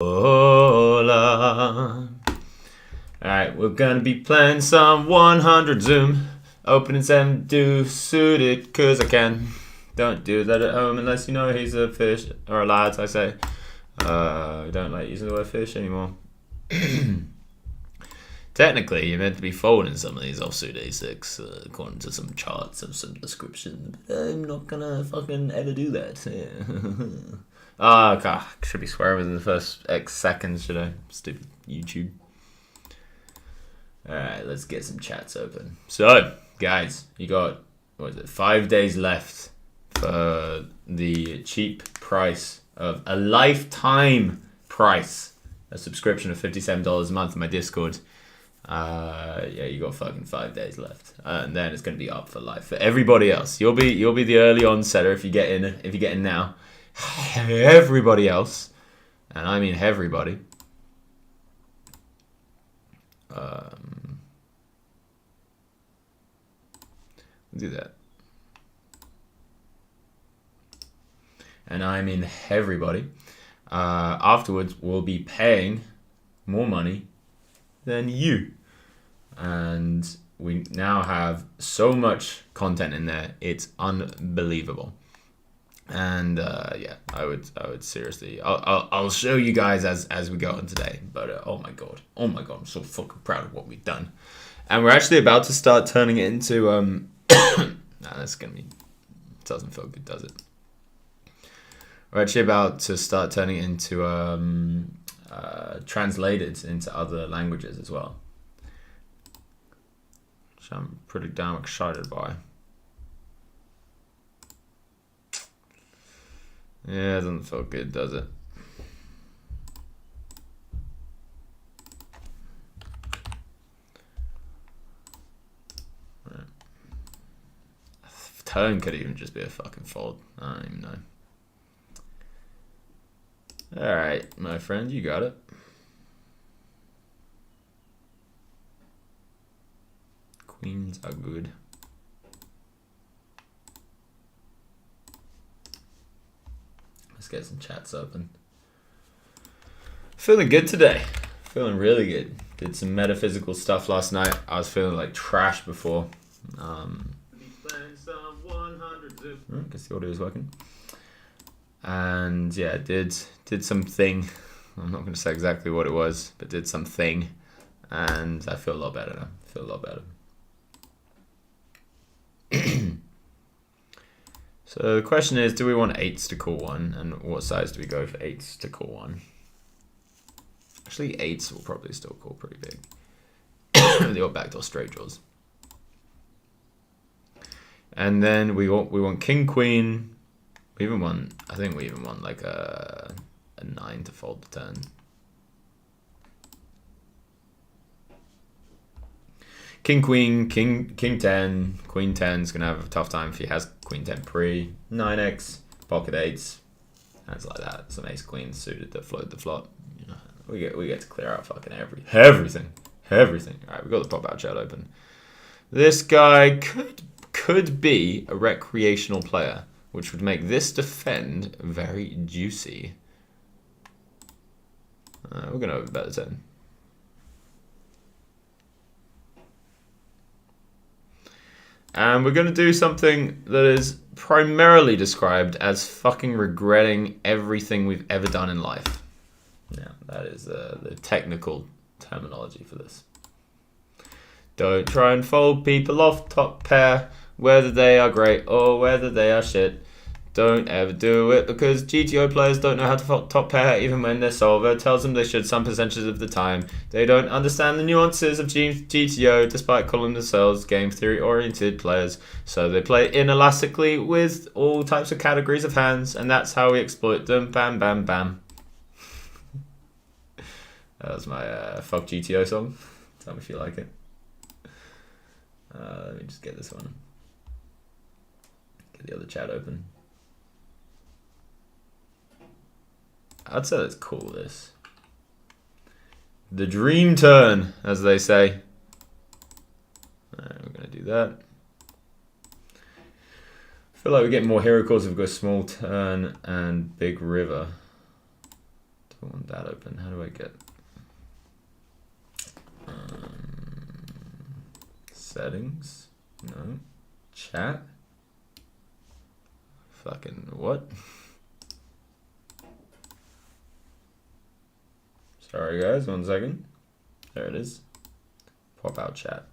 Hola. Alright, we're gonna be playing some 100 Zoom. Opening 7 do suited, cause I can. Don't do that at home unless you know he's a fish. Or a lad, I say. I don't like using the word fish anymore. Technically, you're meant to be folding some of these offsuit A6 according to some charts of some description. But I'm not gonna fucking ever do that. God, should be swearing within the first X seconds, should I? Stupid YouTube. Alright, let's get some chats open. So, guys, you got, 5 days left for the cheap price of a lifetime price. A subscription of $57 a month in my Discord. Yeah, you got fucking 5 days left, and then it's gonna be up for life for everybody else. You'll be the early on setter if you get in now. Everybody else, and I mean everybody. Do that, and I mean everybody. Afterwards, we'll be paying more money than you. And we now have so much content in there, it's unbelievable. And yeah, I would seriously, I'll show you guys as we go on today. But oh my god, I'm so fucking proud of what we've done. And we're actually about to start turning it into nah, that's gonna be, doesn't feel good, does it? We're actually about to start turning it into translated into other languages as well, which I'm pretty damn excited by. Yeah, it doesn't feel good, does it? Right. Turn could even just be a fucking fold. I don't even know. Alright, my friend, you got it. Queens are good. Let's get some chats open. Feeling good today. Feeling really good. Did some metaphysical stuff last night. I was feeling like trash before. I guess the audio is working. And yeah, did something. I'm not going to say exactly what it was, but did something, and I feel a lot better now. I feel a lot better. So the question is, do we want 8s to call 1, and what size do we go for 8s to call 1? Actually, 8s will probably still call pretty big. The old backdoor straight draws. And then we want king queen. We even want, I think we even want like a 9 to fold the turn. King queen, king 10, queen 10 is gonna have a tough time if he has queen 10 pre. 9x, pocket 8s, hands like that. Some ace queens suited that float the flop. You know, we get to clear out fucking everything. All right, we got the pop out chat open. This guy could be a recreational player, which would make this defend very juicy. We're gonna overbet the turn. And we're going to do something that is primarily described as fucking regretting everything we've ever done in life. Yeah, that is the technical terminology for this. Don't try and fold people off top pair, whether they are great or whether they are shit. Don't ever do it, because GTO players don't know how to fold top pair even when their solver tells them they should some percentages of the time. They don't understand the nuances of GTO despite calling themselves game theory oriented players. So they play inelastically with all types of categories of hands, and that's how we exploit them. Bam, bam, bam. That was my fuck GTO song. Tell me if you like it. Let me just get this one. Get the other chat open. I'd say let's call this the dream turn, as they say. Alright, we're going to do that. I feel like we get more hero calls if we go small turn and big river. I want that open. How do I get settings? No. Chat? Fucking what? Sorry guys, 1 second. There it is. Pop out chat.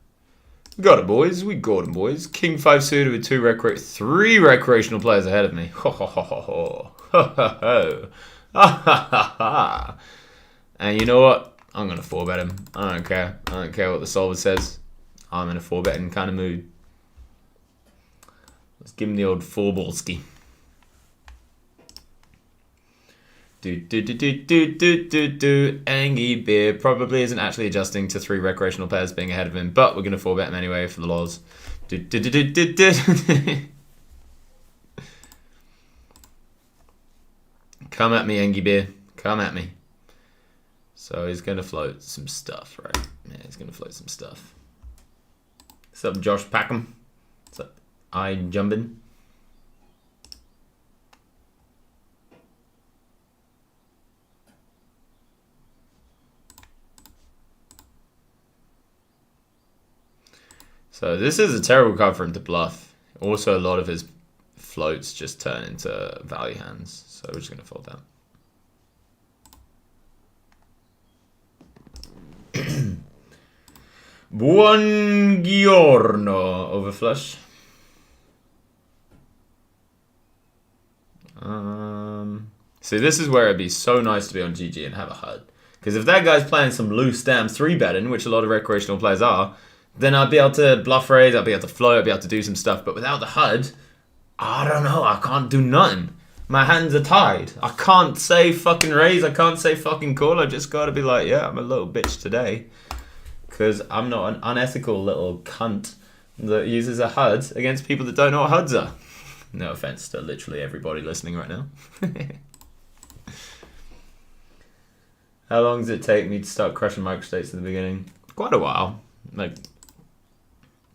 We got it, boys. We got him, boys. King 5 suited with 3 recreational players ahead of me. Ho ho ho ho ho. Ho ho ho. Ha ha ha ha. And you know what? I'm gonna 4-bet him. I don't care. I don't care what the solver says. I'm in a 4-betting kind of mood. Let's give him the old 4-ballski. Angie Beer probably isn't actually adjusting to 3 recreational players being ahead of him, but we're going to 4-bet him anyway for the laws. Come at me, Angie Beer. Come at me. So he's going to float some stuff, right? Yeah, he's going to float some stuff. What's up, Josh Packham? What's up? I jumping. So this is a terrible card for him to bluff. Also, a lot of his floats just turn into value hands. So we're just going to fold that. Buongiorno. Overflush. See, this is where it'd be so nice to be on GG and have a HUD. Because if that guy's playing some loose damn 3-betting, which a lot of recreational players are, then I'd be able to bluff raise, I'd be able to float, I'd be able to do some stuff. But without the HUD, I don't know, I can't do nothing. My hands are tied. I can't say fucking raise, I can't say fucking call. I just gotta be like, yeah, I'm a little bitch today. Because I'm not an unethical little cunt that uses a HUD against people that don't know what HUDs are. No offense to literally everybody listening right now. How long does it take me to start crushing microstates in the beginning? Quite a while. Like,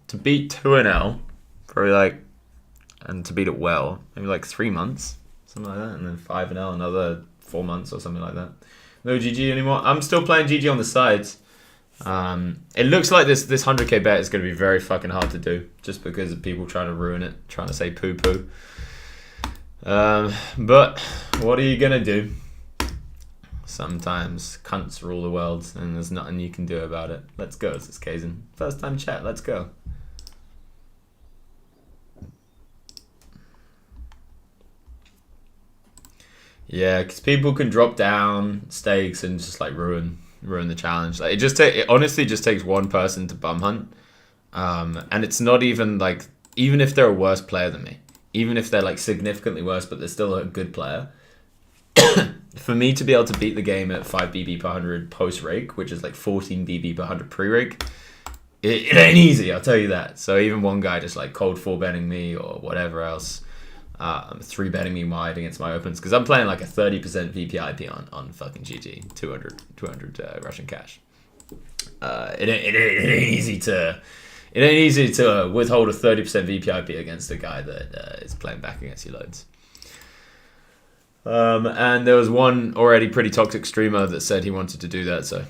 to beat 2-0, probably like, and to beat it well, maybe like 3 months, something like that, and then 5-0, another 4 months or something like that. No GG anymore. I'm still playing GG on the sides. It looks like this 100k bet is going to be very fucking hard to do, just because of people trying to ruin it, trying to say poo poo. But what are you gonna do? Sometimes cunts rule the world, and there's nothing you can do about it. Let's go, says Kazin. First time chat, let's go. Yeah, because people can drop down stakes and just like ruin the challenge. Like it honestly just takes one person to bum hunt, and it's not even like, even if they're a worse player than me, even if they're like significantly worse, but they're still a good player. For me to be able to beat the game at 5 BB per 100 post rake, which is like 14 BB per 100 pre rake, it ain't easy, I'll tell you that. So even one guy just like cold 4-betting me or whatever else, 3-betting me wide against my opens, because I'm playing like a 30% VPIP on fucking GG, 200 Russian cash. It ain't easy to withhold a 30% VPIP against a guy that is playing back against you loads. And there was one already pretty toxic streamer that said he wanted to do that, so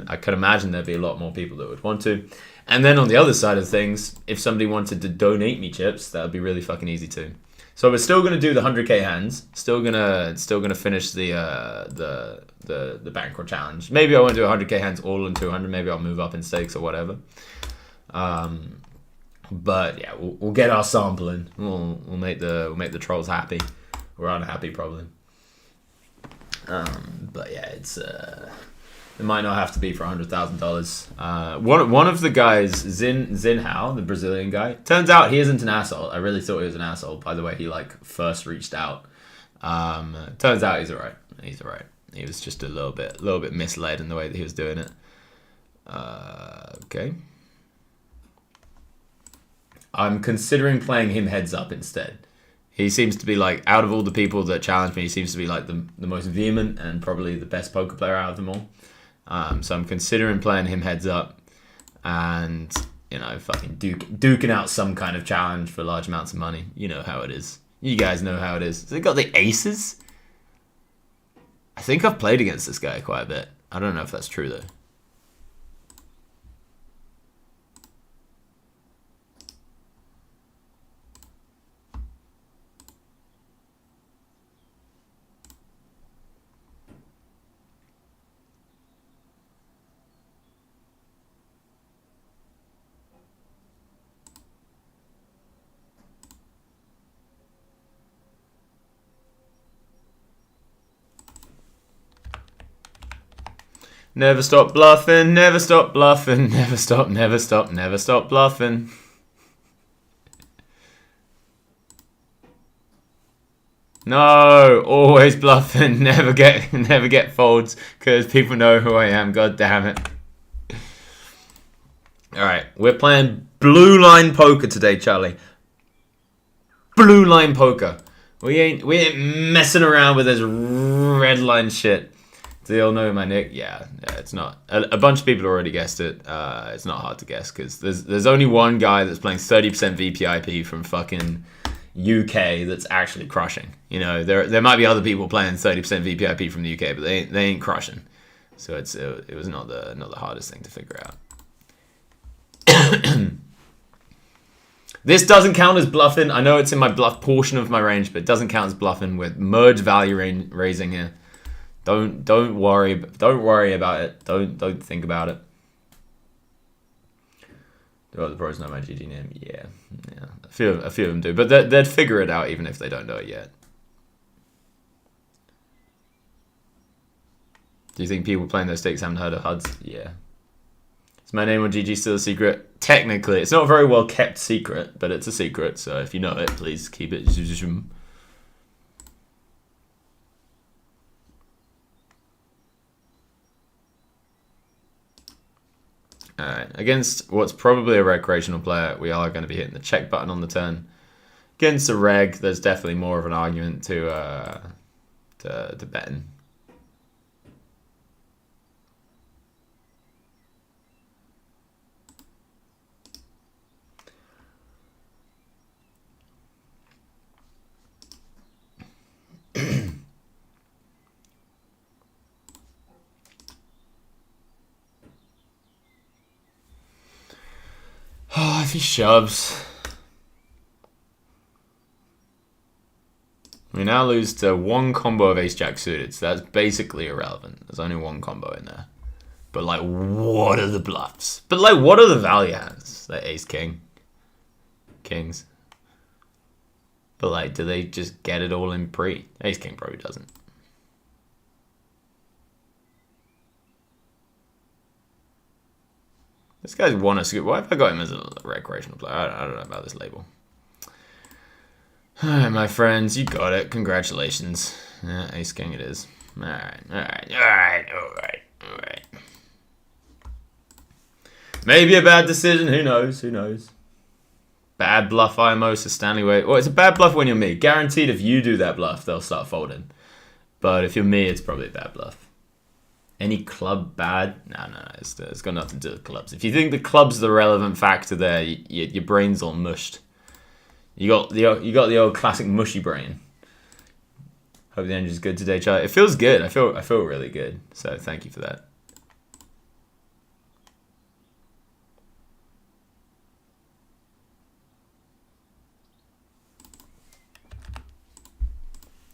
I could imagine there'd be a lot more people that would want to. And then on the other side of things, if somebody wanted to donate me chips, that would be really fucking easy too. So we're still gonna do the 100k hands. Still gonna finish the bankroll challenge. Maybe I won't do 100k hands all in 200. Maybe I'll move up in stakes or whatever. But yeah, we'll get our sampling. We'll make the trolls happy. We're unhappy probably. But yeah, it might not have to be for $100,000. One of the guys, Zin Hao, the Brazilian guy, turns out he isn't an asshole. I really thought he was an asshole by the way he like first reached out. Turns out he's alright. He's alright. He was just a little bit misled in the way that he was doing it. Okay. I'm considering playing him heads up instead. He seems to be like, out of all the people that challenged me, he seems to be like the most vehement and probably the best poker player out of them all. So I'm considering playing him heads up and, you know, fucking duking out some kind of challenge for large amounts of money. You know how it is. You guys know how it is. Has it got the aces? I think I've played against this guy quite a bit. I don't know if that's true, though. Never stop bluffing, never stop bluffing, never stop, never stop, never stop bluffing. No, always bluffing, never get folds, because people know who I am, god damn it. Alright, we're playing blue line poker today, Charlie. Blue line poker. We ain't messing around with this red line shit. Do they all know my nick? Yeah, it's not. A bunch of people already guessed it. It's not hard to guess because there's only one guy that's playing 30% VPIP from fucking UK that's actually crushing. You know, there might be other people playing 30% VPIP from the UK, but they ain't crushing. So it was not the hardest thing to figure out. This doesn't count as bluffing. I know it's in my bluff portion of my range, but it doesn't count as bluffing. With merge value raising here. Don't worry about it. Don't think about it. Do the pros know my GG name? Yeah. A few of them do, but they'd figure it out even if they don't know it yet. Do you think people playing those stakes haven't heard of HUDs? Yeah. Is my name on GG still a secret? Technically, it's not a very well kept secret, but it's a secret. So if you know it, please keep it. Alright, against what's probably a recreational player, we are going to be hitting the check button on the turn. Against a reg, there's definitely more of an argument to betting. Oh, if he shoves. We now lose to one combo of ace-jack suited, so that's basically irrelevant. There's only one combo in there. But, like, what are the bluffs? But, like, what are the value hands? Like ace-king. Kings. But, like, do they just get it all in pre? Ace-king probably doesn't. This guy's won a scoop. Why have I got him as a recreational player? I don't know about this label. Alright, my friends, you got it. Congratulations. Yeah, ace king it is. Alright. Maybe a bad decision. Who knows? Bad bluff IMO, so Stanley Wade. Well, it's a bad bluff when you're me. Guaranteed if you do that bluff, they'll start folding. But if you're me, it's probably a bad bluff. Any club bad? No. It's got nothing to do with clubs. If you think the club's the relevant factor there, your brain's all mushed. You got the old classic mushy brain. Hope the engine's good today, Charlie. It feels good. I feel really good. So thank you for that.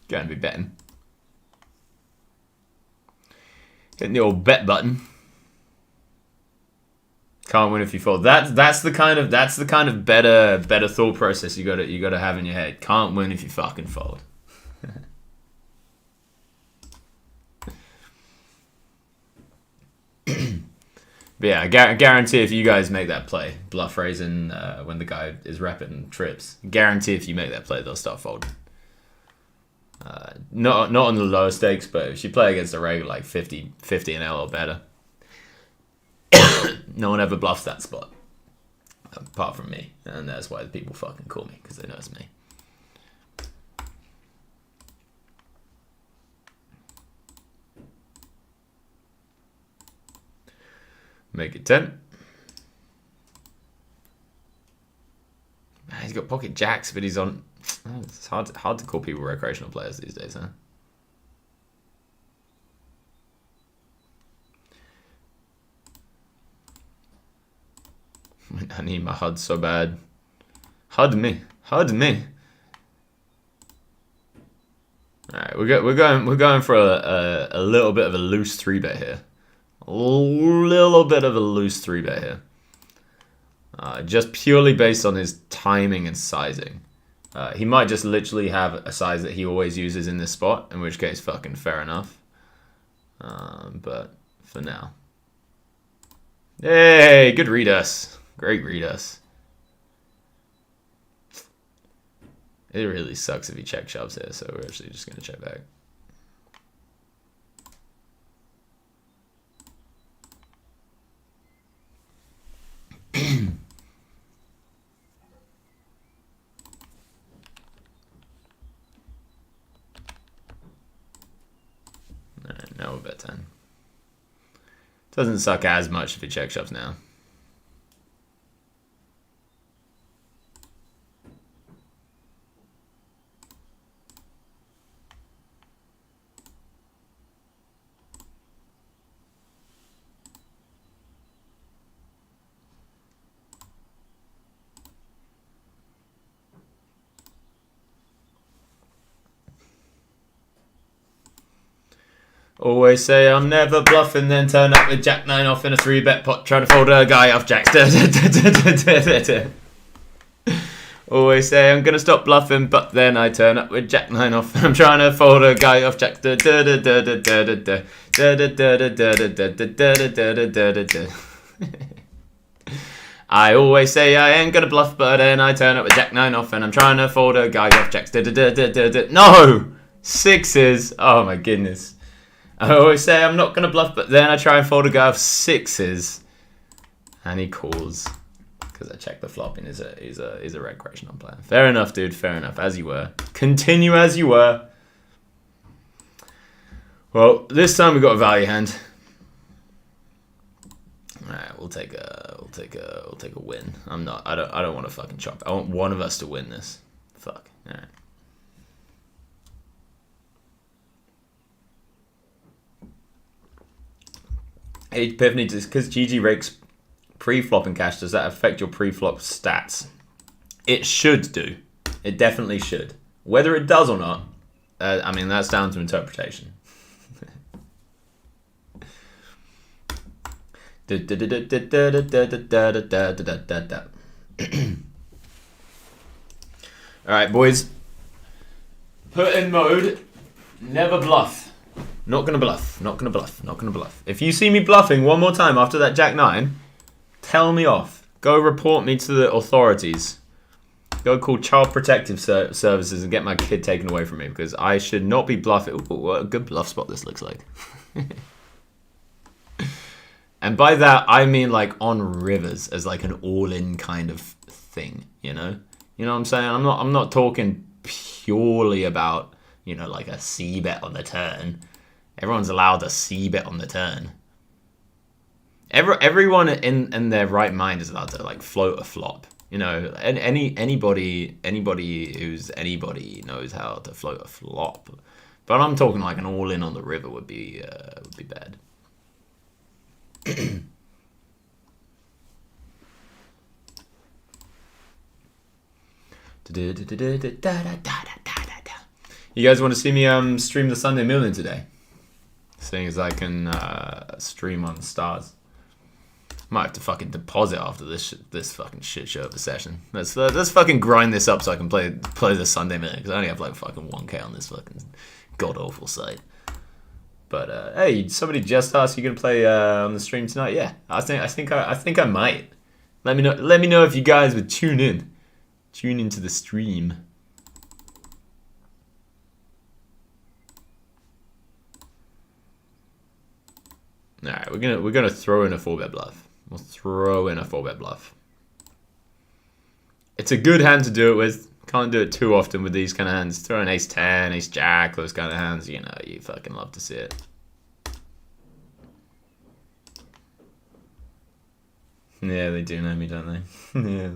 Going to be betting. Hitting the old bet button. Can't win if you fold. That's the kind of better thought process you gotta have in your head. Can't win if you fucking fold. But yeah, I guarantee if you guys make that play, bluff raising when the guy is repping trips, guarantee if you make that play, they'll start folding. Not on the lower stakes, but if you play against a regular like 50 and L or better, no one ever bluffs that spot, apart from me, and that's why the people fucking call me, because they know it's me. Make it 10. He's got pocket jacks, but he's on. Oh, it's hard to call people recreational players these days, huh? I need my HUD so bad. HUD me. HUD me. Alright, we're going for a little bit of a loose 3-bet here. A little bit of a loose 3-bet here. Just purely based on his timing and sizing. He might just literally have a size that he always uses in this spot, in which case fucking fair enough. But for now. Hey, good read us. Great read us. It really sucks if he check shoves here, so we're actually just going to check back. Alright, now we'll bet 10. Doesn't suck as much if he check shoves now. Always say I'm never bluffing, then turn up with Jack 9 off in a 3-bet pot, trying to fold a guy off Jacks. Always say I'm gonna stop bluffing, but then I turn up with Jack 9 off, and I'm trying to fold a guy off Jacks. I always say I ain't gonna bluff, but then I turn up with Jack 9 off, and I'm trying to fold a guy off Jacks. No! 6s. Oh my goodness. I always say I'm not going to bluff, but then I try and fold a guy off 6s. And he calls. Because I checked the flop and he's a recreational player. Fair enough, dude. Fair enough. As you were. Continue as you were. Well, this time we got a value hand. Alright, we'll take a win. I don't want to fucking chop. I want one of us to win this. Fuck. Alright. Hey, Epiphany, because GG rakes pre-flop and cash, does that affect your pre-flop stats? It should do. It definitely should. Whether it does or not, I mean, that's down to interpretation. Alright, boys. Put in mode. Never bluff. Not gonna bluff. Not gonna bluff. Not gonna bluff. If you see me bluffing one more time after that Jack 9, tell me off. Go report me to the authorities. Go call Child Protective Services and get my kid taken away from me, because I should not be bluffing. Ooh, what a good bluff spot this looks like. And by that, I mean like on rivers as like an all-in kind of thing, you know? You know what I'm saying? I'm not talking purely about, you know, like a C-bet on the turn. Everyone's allowed a C-bet on the turn. Everyone in their right mind is allowed to like float a flop. You know, anybody who's anybody knows how to float a flop. But I'm talking like an all-in on the river would be bad. You guys want to see me stream the Sunday Million today? Seeing as I can stream on Stars. Might have to fucking deposit after this fucking shit show of a session. Let's fucking grind this up so I can play the Sunday Million, because I only have like fucking 1k on this fucking god awful site. But hey, somebody just asked you gonna play on the stream tonight. Yeah, I think I might. Let me know if you guys would tune into the stream. All right, we're gonna throw in a 4-bet bluff. We'll throw in a 4-bet bluff. It's a good hand to do it with. Can't do it too often with these kind of hands. Throw an ace 10, ace jack, those kind of hands. You know, you fucking love to see it. Yeah, they do know me, don't they? Yeah.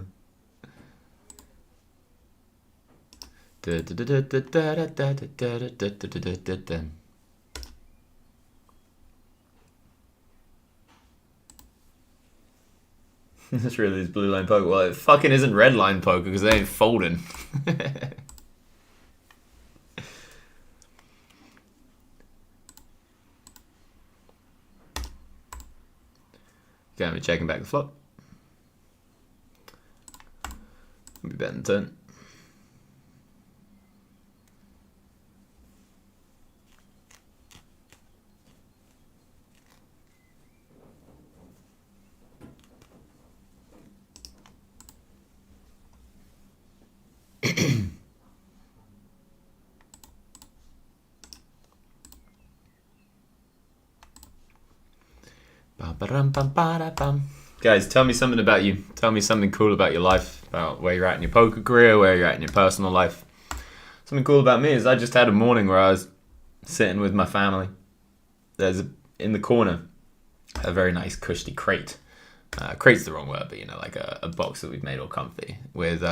This really is blue line poker. Well, it fucking isn't red line poker because they ain't folding. Gonna be checking back the flop. Be betting the turn. Guys, tell me something about you. Tell me something cool about your life, about where you're at in your poker career, where you're at in your personal life. Something cool about me is I just had a morning where I was sitting with my family. There's in the corner a very nice cushy crate. Crate's the wrong word, but like a box that we've made all comfy with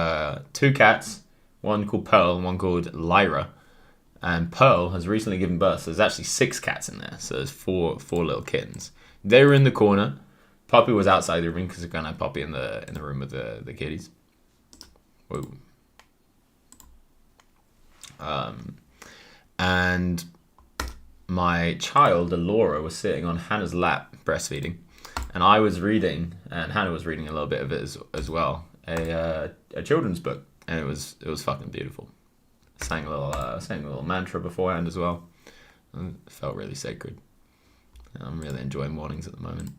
2 cats, one called Pearl and one called Lyra. And Pearl has recently given birth, so there's actually 6 cats in there. So there's four little kittens. They were in the corner. Poppy was outside the room because we're gonna have Poppy in the room with the kitties. Whoa. And my child, Laura, was sitting on Hannah's lap breastfeeding, and I was reading, and Hannah was reading a little bit of it as well, a children's book, and it was fucking beautiful. Sang a little mantra beforehand as well. And it felt really sacred. I'm really enjoying mornings at the moment.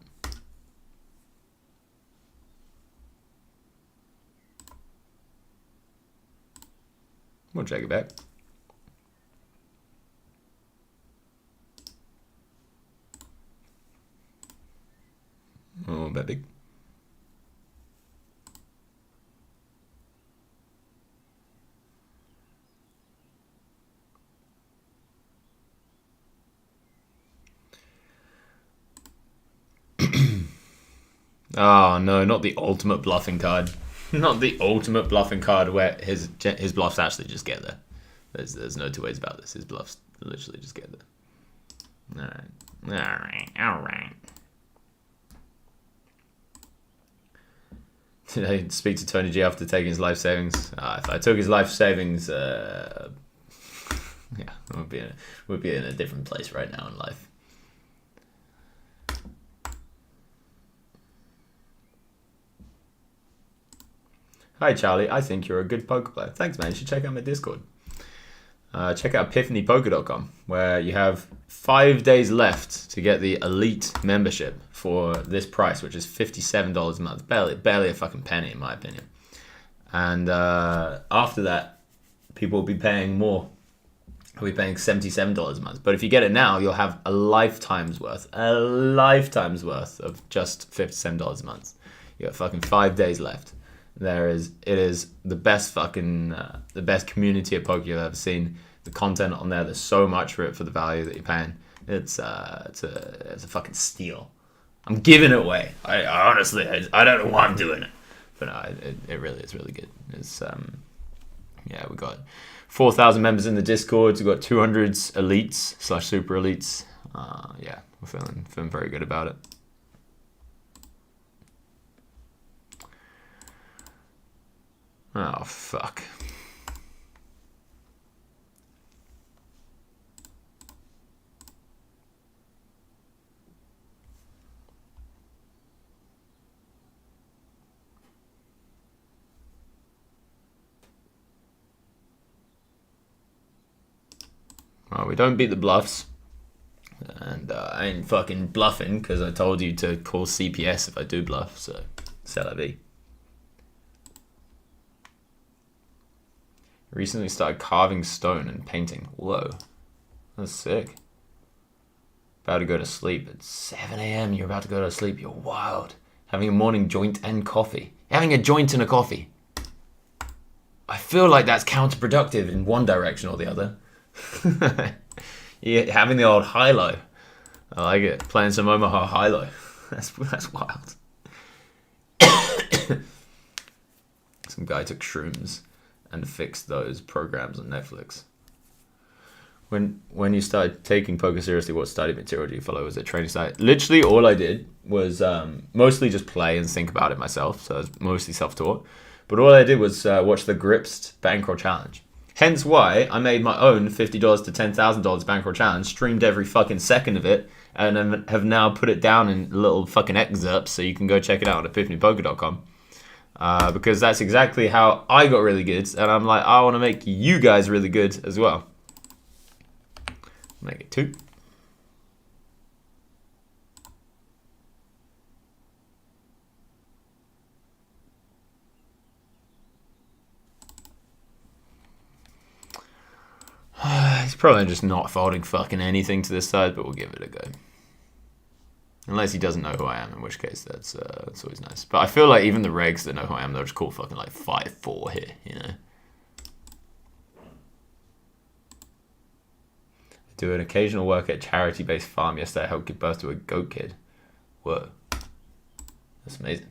We'll check it back. Oh, that big. Oh no, not the ultimate bluffing card. Not the ultimate bluffing card where his bluffs actually just get there. There's no two ways about this. His bluffs literally just get there. All right. Did I speak to Tony G after taking his life savings? If I took his life savings, yeah, we'd be in a different place right now in life. Hi Charlie, I think you're a good poker player. Thanks man, you should check out my Discord. Check out epiphanypoker.com where you have 5 days left to get the elite membership for this price, which is $57 a month. Barely a fucking penny in my opinion. And after that, people will be paying more. They'll be paying $77 a month. But if you get it now, you'll have a lifetime's worth of just $57 a month. You got fucking 5 days left. It is the best fucking the best community of poker you've ever seen. The content on there, there's so much for it for the value that you're paying. It's a fucking steal. I'm giving it away. I honestly don't know why I'm doing it, but no, it really is really good. It's yeah, we got 4,000 members in the Discord. We've got 200 elites / super elites. Yeah, we're feeling very good about it. Oh, fuck. Well, we don't beat the bluffs. And I ain't fucking bluffing because I told you to call CPS if I do bluff, so c'est la vie. Recently started carving stone and painting. Whoa, that's sick. About to go to sleep at 7 a.m. You're about to go to sleep. You're wild. Having a morning joint and coffee. Having a joint and a coffee. I feel like that's counterproductive in one direction or the other. Yeah, having the old high-low. I like it. Playing some Omaha high-low. That's wild. Some guy took shrooms and fixed those programs on Netflix. When you started taking poker seriously, what study material do you follow? Was it training site? Literally, all I did was mostly just play and think about it myself. So I was mostly self-taught. But all I did was watch the Gripsed Bankroll Challenge. Hence why I made my own $50 to $10,000 bankroll challenge, streamed every fucking second of it, and have now put it down in little fucking excerpts so you can go check it out on epiphanypoker.com. Because that's exactly how I got really good, and I'm like, I want to make you guys really good as well. Make it 2. He's probably just not folding fucking anything to this side, but we'll give it a go. Unless he doesn't know who I am, in which case that's always nice. But I feel like even the regs that know who I am, they'll just call fucking like 5-4 here, you know? Do an occasional work at a charity-based farm yesterday. I helped give birth to a goat kid. Whoa. That's amazing.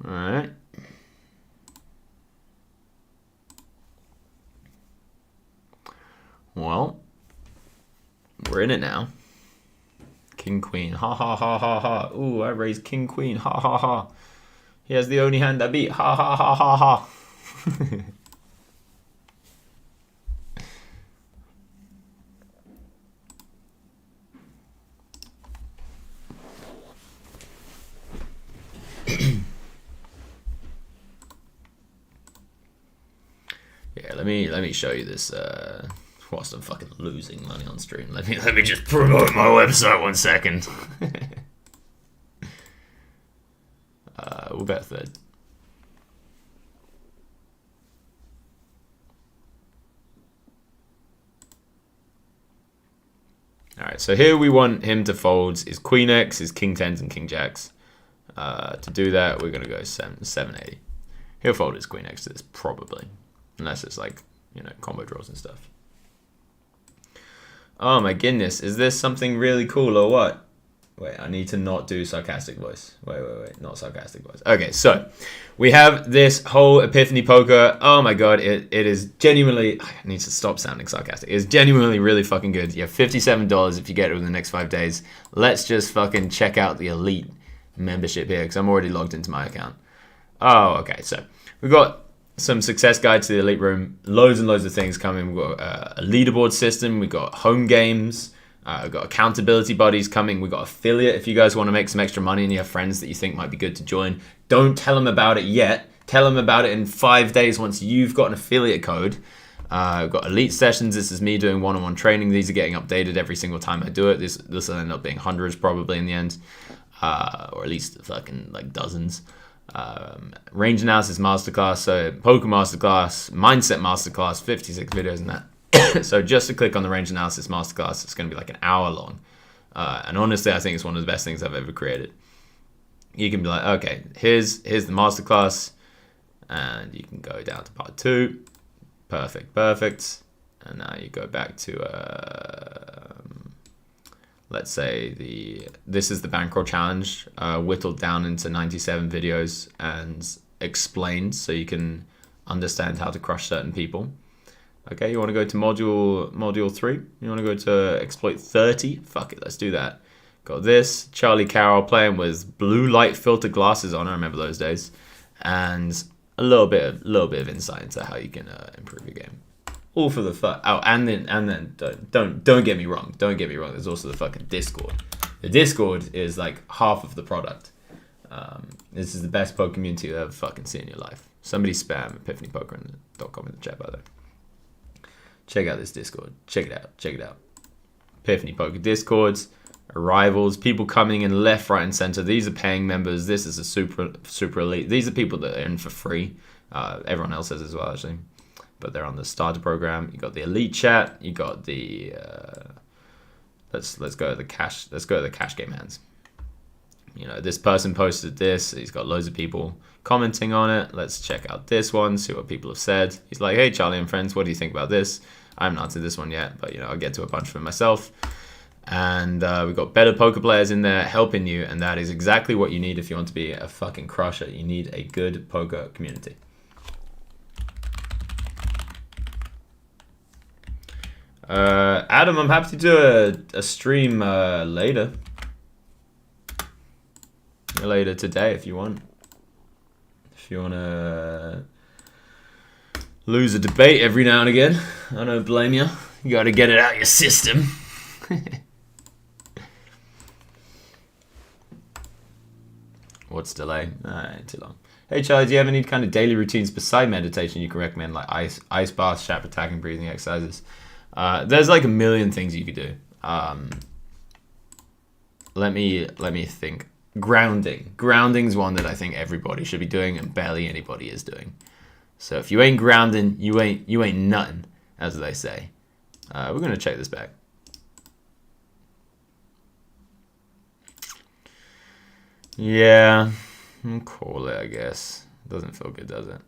Alright. Well, we're in it now. King, queen. Ha, ha, ha, ha, ha. Ooh, I raised king, queen. Ha, ha, ha. He has the only hand I beat. Ha, ha, ha, ha, ha. Yeah, let me show you this whilst I'm fucking losing money on stream. Let me just promote my website 1 second. We'll bet third. Alright, so here we want him to fold his Queen X, his King 10s, and King Jacks. To do that, we're going to go 780. He'll fold his Queen X to this, probably. Unless it's like, you know, combo draws and stuff. Oh my goodness, is this something really cool or what? Wait, I need to not do sarcastic voice. Wait, not sarcastic voice. Okay, so we have this whole Epiphany Poker. Oh my god, it is genuinely, I need to stop sounding sarcastic. It is genuinely really fucking good. You have $57 if you get it within the next 5 days. Let's just fucking check out the Elite membership here because I'm already logged into my account. Oh, okay, so we've got some success guide to the Elite Room. Loads and loads of things coming. We've got a leaderboard system. We've got home games. We've got accountability buddies coming. We've got affiliate if you guys want to make some extra money and you have friends that you think might be good to join. Don't tell them about it yet. Tell them about it in 5 days once you've got an affiliate code. We've got elite sessions. This is me doing one-on-one training. These are getting updated every single time I do it. This will end up being hundreds probably in the end. Or at least fucking like dozens. Range analysis masterclass, so poker masterclass, mindset masterclass, 56 videos in that. So just to click on the range analysis masterclass, it's going to be like an hour long. And honestly, I think it's one of the best things I've ever created. You can be like, okay, here's the masterclass, and you can go down to part 2. Perfect. And now you go back to let's say this is the bankroll challenge, whittled down into 97 videos and explained so you can understand how to crush certain people. Okay, you want to go to module 3? You want to go to exploit 30? Fuck it, let's do that. Got this, Charlie Carrel playing with blue light filter glasses on. I remember those days, and a little bit of insight into how you can improve your game. All for the fun. Oh, and then don't get me wrong. Don't get me wrong. There's also the fucking Discord. The Discord is like half of the product. This is the best poker community you've ever fucking seen in your life. Somebody spam epiphanypoker.com in the chat, by the way. Check out this Discord. Check it out. Epiphany Poker Discords, arrivals, people coming in left, right, and center. These are paying members. This is a super elite. These are people that are in for free. Everyone else is as well, actually. But they're on the starter program. You got the elite chat. You got the let's go to the cash. Let's go to the cash game hands. You know, this person posted this. He's got loads of people commenting on it. Let's check out this one. See what people have said. He's like, hey Charlie and friends, what do you think about this? I haven't answered this one yet, but you know, I'll get to a bunch of them myself. And we've got better poker players in there helping you, and that is exactly what you need if you want to be a fucking crusher. You need a good poker community. Adam, I'm happy to do a stream later. Later today if you want. If you want to lose a debate every now and again, I don't blame you. You got to get it out of your system. What's delay? Ain't too long. Hey Charlie, do you have any kind of daily routines beside meditation you can recommend, like ice baths, chakra attacking, breathing exercises? There's like a million things you could do. Let me think. Grounding's one that I think everybody should be doing and barely anybody is doing. So if you ain't grounding, you ain't nothing, as they say. We're gonna check this back. Yeah, I'll call it, I guess. Doesn't feel good, does it?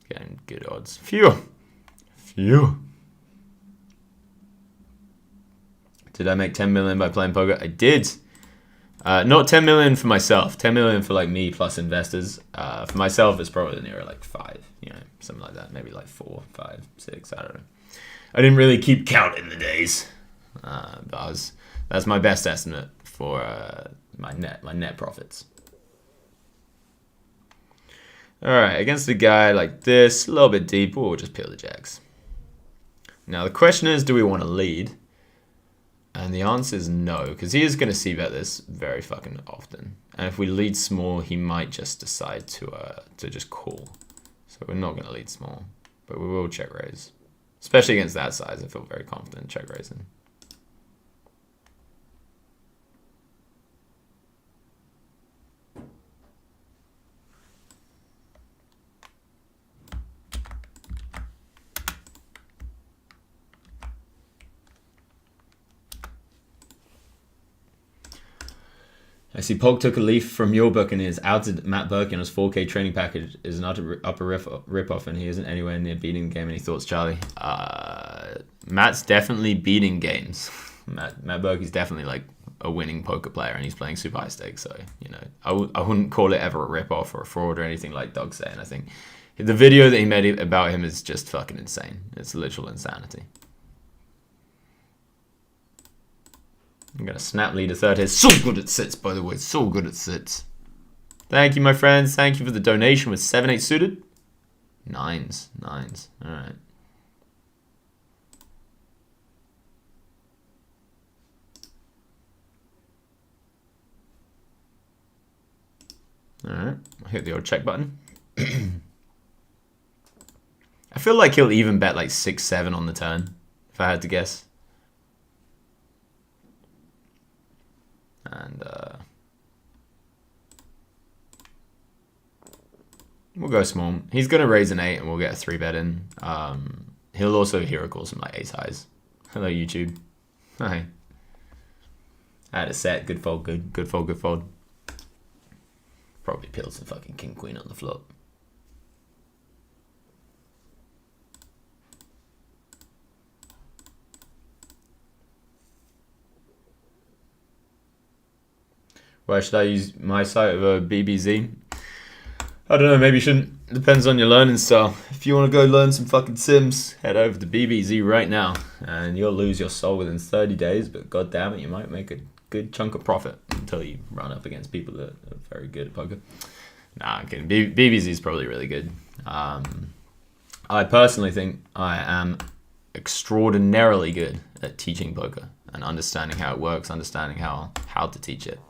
Getting good odds. Phew. Did I make 10 million by playing poker? I did. Not 10 million for myself. 10 million for like me plus investors. For myself, it's probably nearer like 5. You know, something like that. Maybe like 4, 5, 6. I don't know. I didn't really keep count in the days. But that's my best estimate for my net profits. All right, against a guy like this, a little bit deep, we'll just peel the jacks. Now the question is, do we want to lead? And the answer is no, because he is going to see bet this very fucking often. And if we lead small, he might just decide to just call. So we're not going to lead small, but we will check raise. Especially against that size, I feel very confident check raising. I see Polk took a leaf from your book and is outed Matt Burke in his 4K training package is an upper rip-off and he isn't anywhere near beating the game. Any thoughts, Charlie? Matt's definitely beating games. Matt Burke is definitely like a winning poker player and he's playing super high stakes. So, you know, I wouldn't call it ever a rip-off or a fraud or anything like Doug's saying. I think the video that he made about him is just fucking insane. It's literal insanity. I'm going to snap lead a third here. So good at sits, by the way. So good at sits. Thank you, my friends. Thank you for the donation with 7-8 suited. Nines. All right. All right. I'll hit the old check button. I feel like he'll even bet like 6-7 on the turn, if I had to guess. And we'll go small. He's going to raise an 8 and we'll get a 3-bet in. He'll also hero call some like ace highs. Hello, YouTube. Hi. I had a set. Good fold, good fold, good fold. Probably peeled some fucking king queen on the flop. Why should I use my site over BBZ? I don't know, maybe you shouldn't. Depends on your learning style. If you want to go learn some fucking sims, head over to BBZ right now. And you'll lose your soul within 30 days, but god damn it, you might make a good chunk of profit until you run up against people that are very good at poker. Nah, I'm kidding. BBZ is probably really good. I personally think I am extraordinarily good at teaching poker and understanding how it works, understanding how to teach it.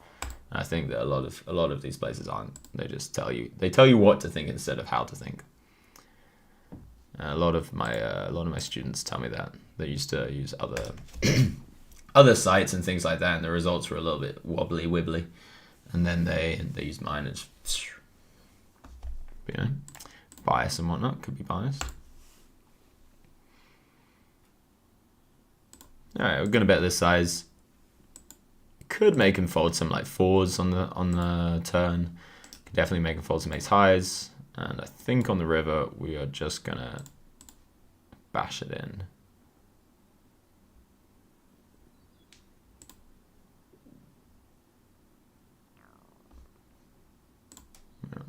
I think that a lot of these places aren't. They just tell you what to think instead of how to think. A lot of my students tell me that they used to use other other sites and things like that, and the results were a little bit wobbly wibbly, and then they used mine as, you know, bias and whatnot. Could be biased. All right, we're gonna bet this size. Could make him fold some like 4s on the turn. Could definitely make him fold some ace highs. And I think on the river we are just gonna bash it in. Yeah.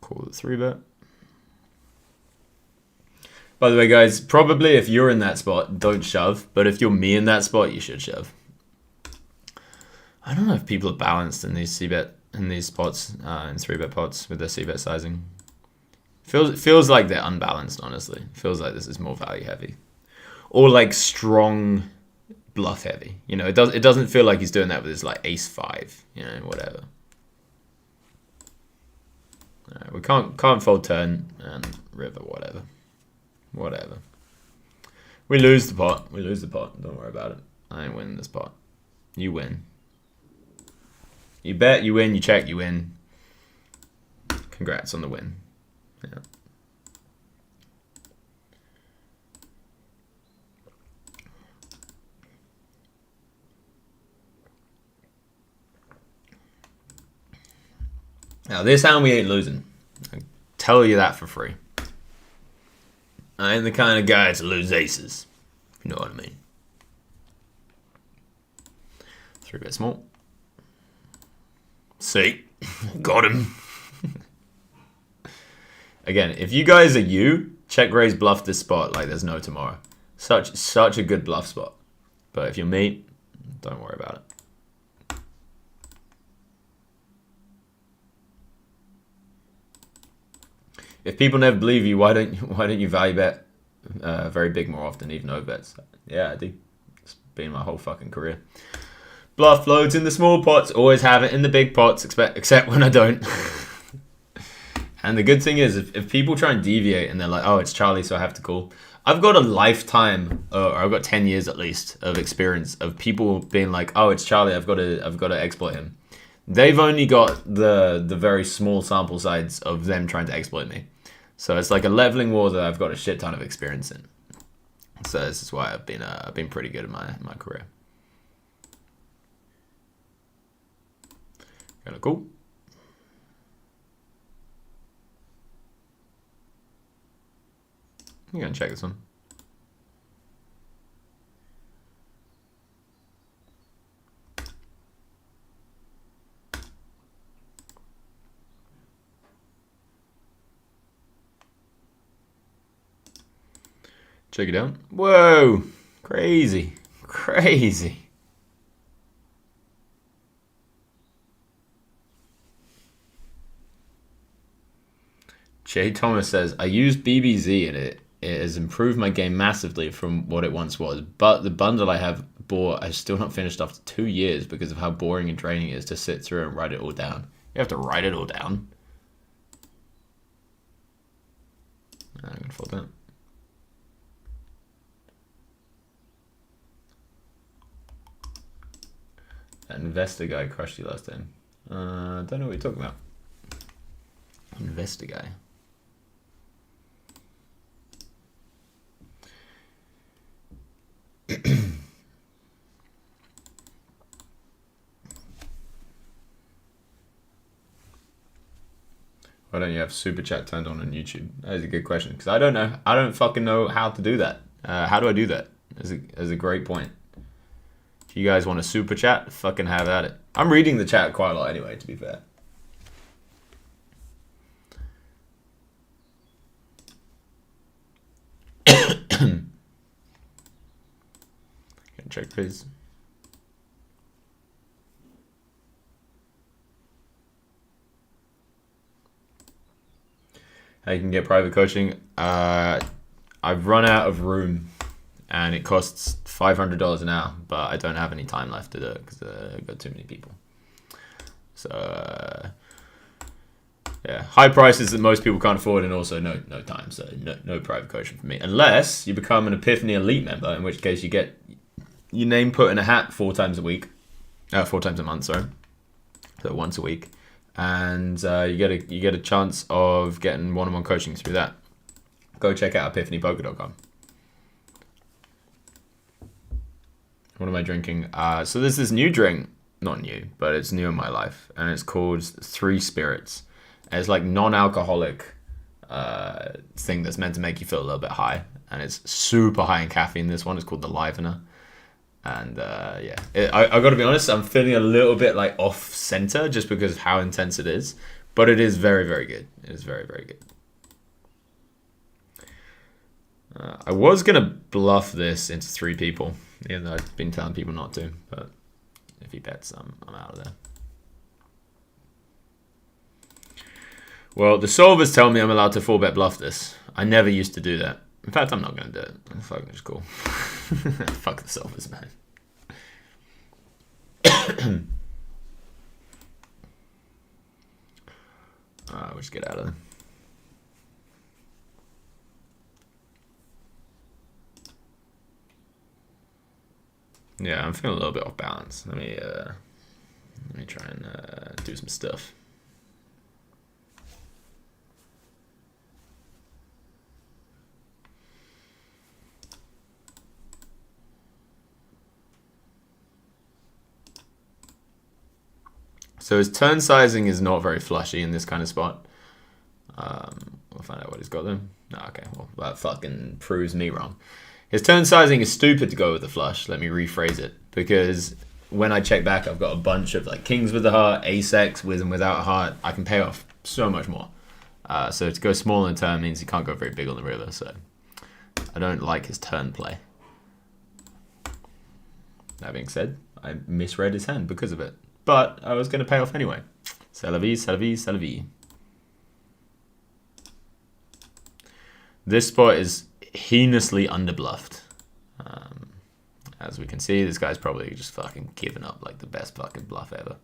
Call the 3-bet. By the way, guys, probably if you're in that spot, don't shove. But if you're me in that spot, you should shove. I don't know if people are balanced in these c-bet in these spots in 3-bet pots with their c-bet sizing. Feels like they're unbalanced. Honestly, feels like this is more value heavy, or like strong bluff heavy. You know, it doesn't feel like he's doing that with his like ace 5. You know, whatever. Right, we can't fold turn and river, whatever. We lose the pot. Don't worry about it. I ain't winning this pot. You win. You bet, you win, you check, you win. Congrats on the win. Yeah. Now this hand we ain't losing. I tell you that for free. I ain't the kind of guy to lose aces. If you know what I mean. 3-bet small. See? Got him. Again, if you guys are you, check raise bluff this spot like there's no tomorrow. Such a good bluff spot. But if you're me, don't worry about it. If people never believe you, why don't you value bet very big more often, even over bets? Yeah, I do. It's been my whole fucking career. Bluff loads in the small pots, always have it in the big pots, except when I don't. And the good thing is, if people try and deviate and they're like, oh, it's Charlie, so I have to call. I've got a lifetime, or I've got 10 years at least of experience of people being like, oh, it's Charlie, I've got to exploit him. They've only got the very small sample size of them trying to exploit me. So it's like a leveling war that I've got a shit ton of experience in. So this is why I've been pretty good in my career. Kind of cool. I'm gonna check this one. Check it out. Whoa! Crazy. Crazy. Jay Thomas says, I used BBZ and it has improved my game massively from what it once was, but the bundle I have bought has still not finished after 2 years because of how boring and draining it is to sit through and write it all down. You have to write it all down. I'm going to fold that. That investor guy crushed you last time. Don't know what you're talking about. Investor guy. Why don't you have super chat turned on YouTube? That is a good question because I don't know. I don't fucking know how to do that. How do I do that? That's a great point. If you guys want a super chat, fucking have at it. I'm reading the chat quite a lot anyway, to be fair. Check please. How you can get private coaching? I've run out of room, and it costs $500 an hour, but I don't have any time left to do it because I've got too many people. So yeah, high prices that most people can't afford, and also no time. So no private coaching for me, unless you become an Epiphany Elite member, in which case you get your name put in a hat 4 times a week, 4 times a month, sorry. So once a week, and you get a chance of getting one-on-one coaching through that. Go check out epiphanypoker.com. What am I drinking? So there's this new drink, not new, but it's new in my life, and it's called 3 Spirits. And it's like non-alcoholic thing that's meant to make you feel a little bit high, and it's super high in caffeine. This one is called the Livener. And yeah, I got to be honest, I'm feeling a little bit like off center just because of how intense it is, but it is very, very good. It is very, very good. I was going to bluff this into 3 people, even though I've been telling people not to, but if he bets, I'm out of there. Well, the solvers tell me I'm allowed to 4-bet bluff this. I never used to do that. In fact, I'm not going to do it. Fucking just cool. Fuck the solvers, man. We'll just get out of there. Yeah, I'm feeling a little bit off balance. Let me try and do some stuff. So his turn sizing is not very flushy in this kind of spot. We'll find out what he's got then. No, okay, well, that fucking proves me wrong. His turn sizing is stupid to go with the flush. Let me rephrase it. Because when I check back, I've got a bunch of like kings with the heart, ace-x, with and without a heart. I can pay off so much more. So to go small in turn means he can't go very big on the river. So I don't like his turn play. That being said, I misread his hand because of it. But I was going to pay off anyway. C'est la vie, c'est la vie, c'est la vie. This spot is heinously underbluffed. As we can see, this guy's probably just fucking given up like the best fucking bluff ever.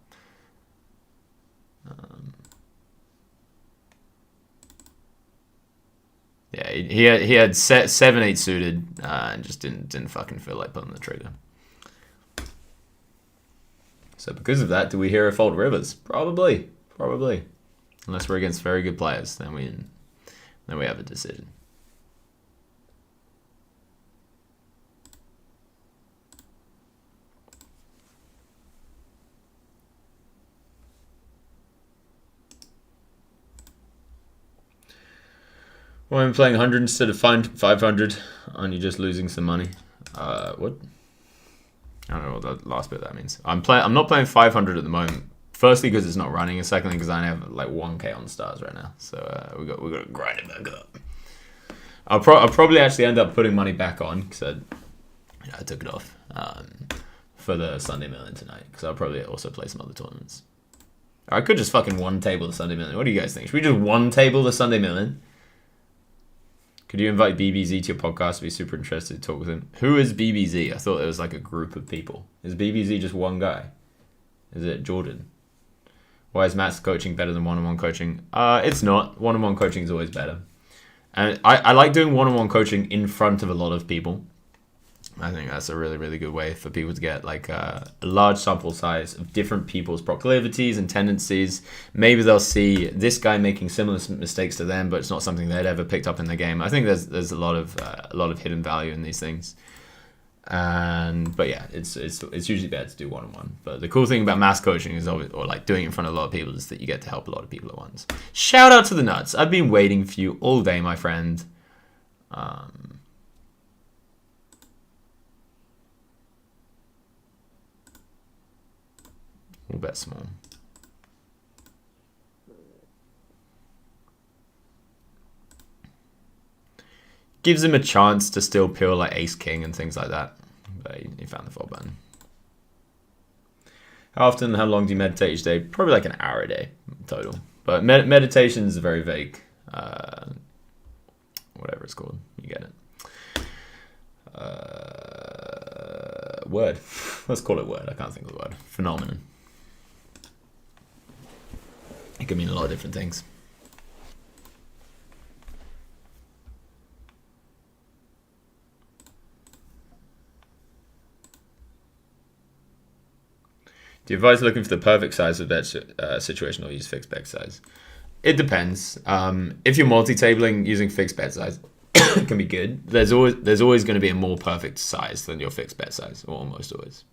Yeah, he had 7-8 suited and just didn't fucking feel like pulling the trigger. So because of that, do we hear a fold rivers? Probably. Unless we're against very good players, then we have a decision. Well, I'm playing 100 instead of 500. Aren't you just losing some money? What? I don't know what the last bit of that means. I'm not playing 500 at the moment. Firstly, because it's not running, and secondly, because I have like 1k on stars right now. So we got to grind it back up. I'll probably actually end up putting money back on because I took it off for the Sunday Million tonight. Because I'll probably also play some other tournaments. I could just fucking one table the Sunday Million. What do you guys think? Should we just one table the Sunday Million? Could you invite BBZ to your podcast? I'd be super interested to talk with him. Who is BBZ? I thought it was like a group of people. Is BBZ just one guy? Is it Jordan? Why is Matt's coaching better than one-on-one coaching? It's not. One-on-one coaching is always better. And I like doing one-on-one coaching in front of a lot of people. I think that's a really, really good way for people to get like a large sample size of different people's proclivities and tendencies. Maybe they'll see this guy making similar mistakes to them, but it's not something they'd ever picked up in the game. I think there's a lot of hidden value in these things. But yeah, it's usually better to do one-on-one. But the cool thing about mass coaching is or like doing it in front of a lot of people is that you get to help a lot of people at once. Shout out to the nuts. I've been waiting for you all day, my friend. We'll bet small. Gives him a chance to still peel like ace king and things like that. But he found the fold button. How often, how long do you meditate each day? Probably like an hour a day total. But meditation is very vague. Whatever it's called. You get it. Word. Let's call it word. I can't think of the word. Phenomenon. It can mean a lot of different things. Do you advise looking for the perfect size of that situation or use fixed bet size? It depends. If you're multi-tabling, using fixed bet size can be good. There's always going to be a more perfect size than your fixed bet size, or almost always.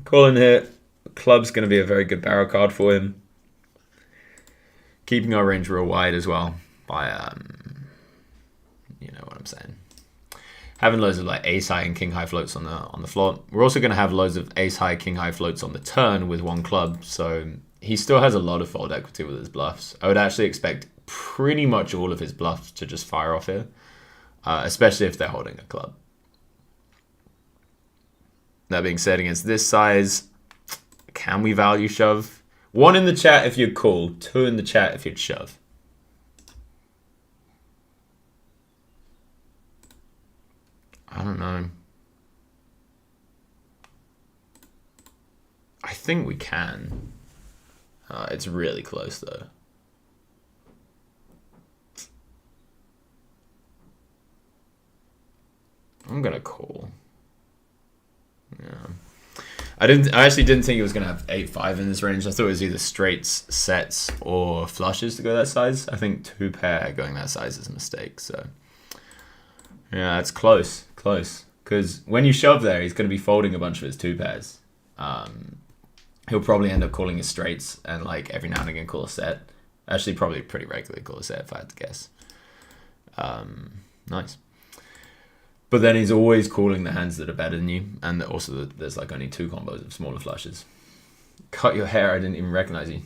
Calling here, club's going to be a very good barrel card for him. Keeping our range real wide as well by, you know what I'm saying. Having loads of like ace high and king high floats on the floor. We're also going to have loads of ace high, king high floats on the turn with one club. So he still has a lot of fold equity with his bluffs. I would actually expect pretty much all of his bluffs to just fire off here, especially if they're holding a club. That being said, against this size, can we value shove? 1 in the chat if you'd call, 2 in the chat if you'd shove. I don't know. I think we can. It's really close though. I'm gonna call. Yeah. I actually didn't think it was gonna have 8-5 in this range. I thought it was either straights, sets, or flushes to go that size. I think 2 pair going that size is a mistake. So yeah, it's close. Because when you shove there, he's gonna be folding a bunch of his 2 pairs. He'll probably end up calling his straights and like every now and again call a set. Actually, probably pretty regularly call a set if I had to guess. Nice. But then he's always calling the hands that are better than you, and also there's like only 2 combos of smaller flushes. Cut your hair, I didn't even recognize you.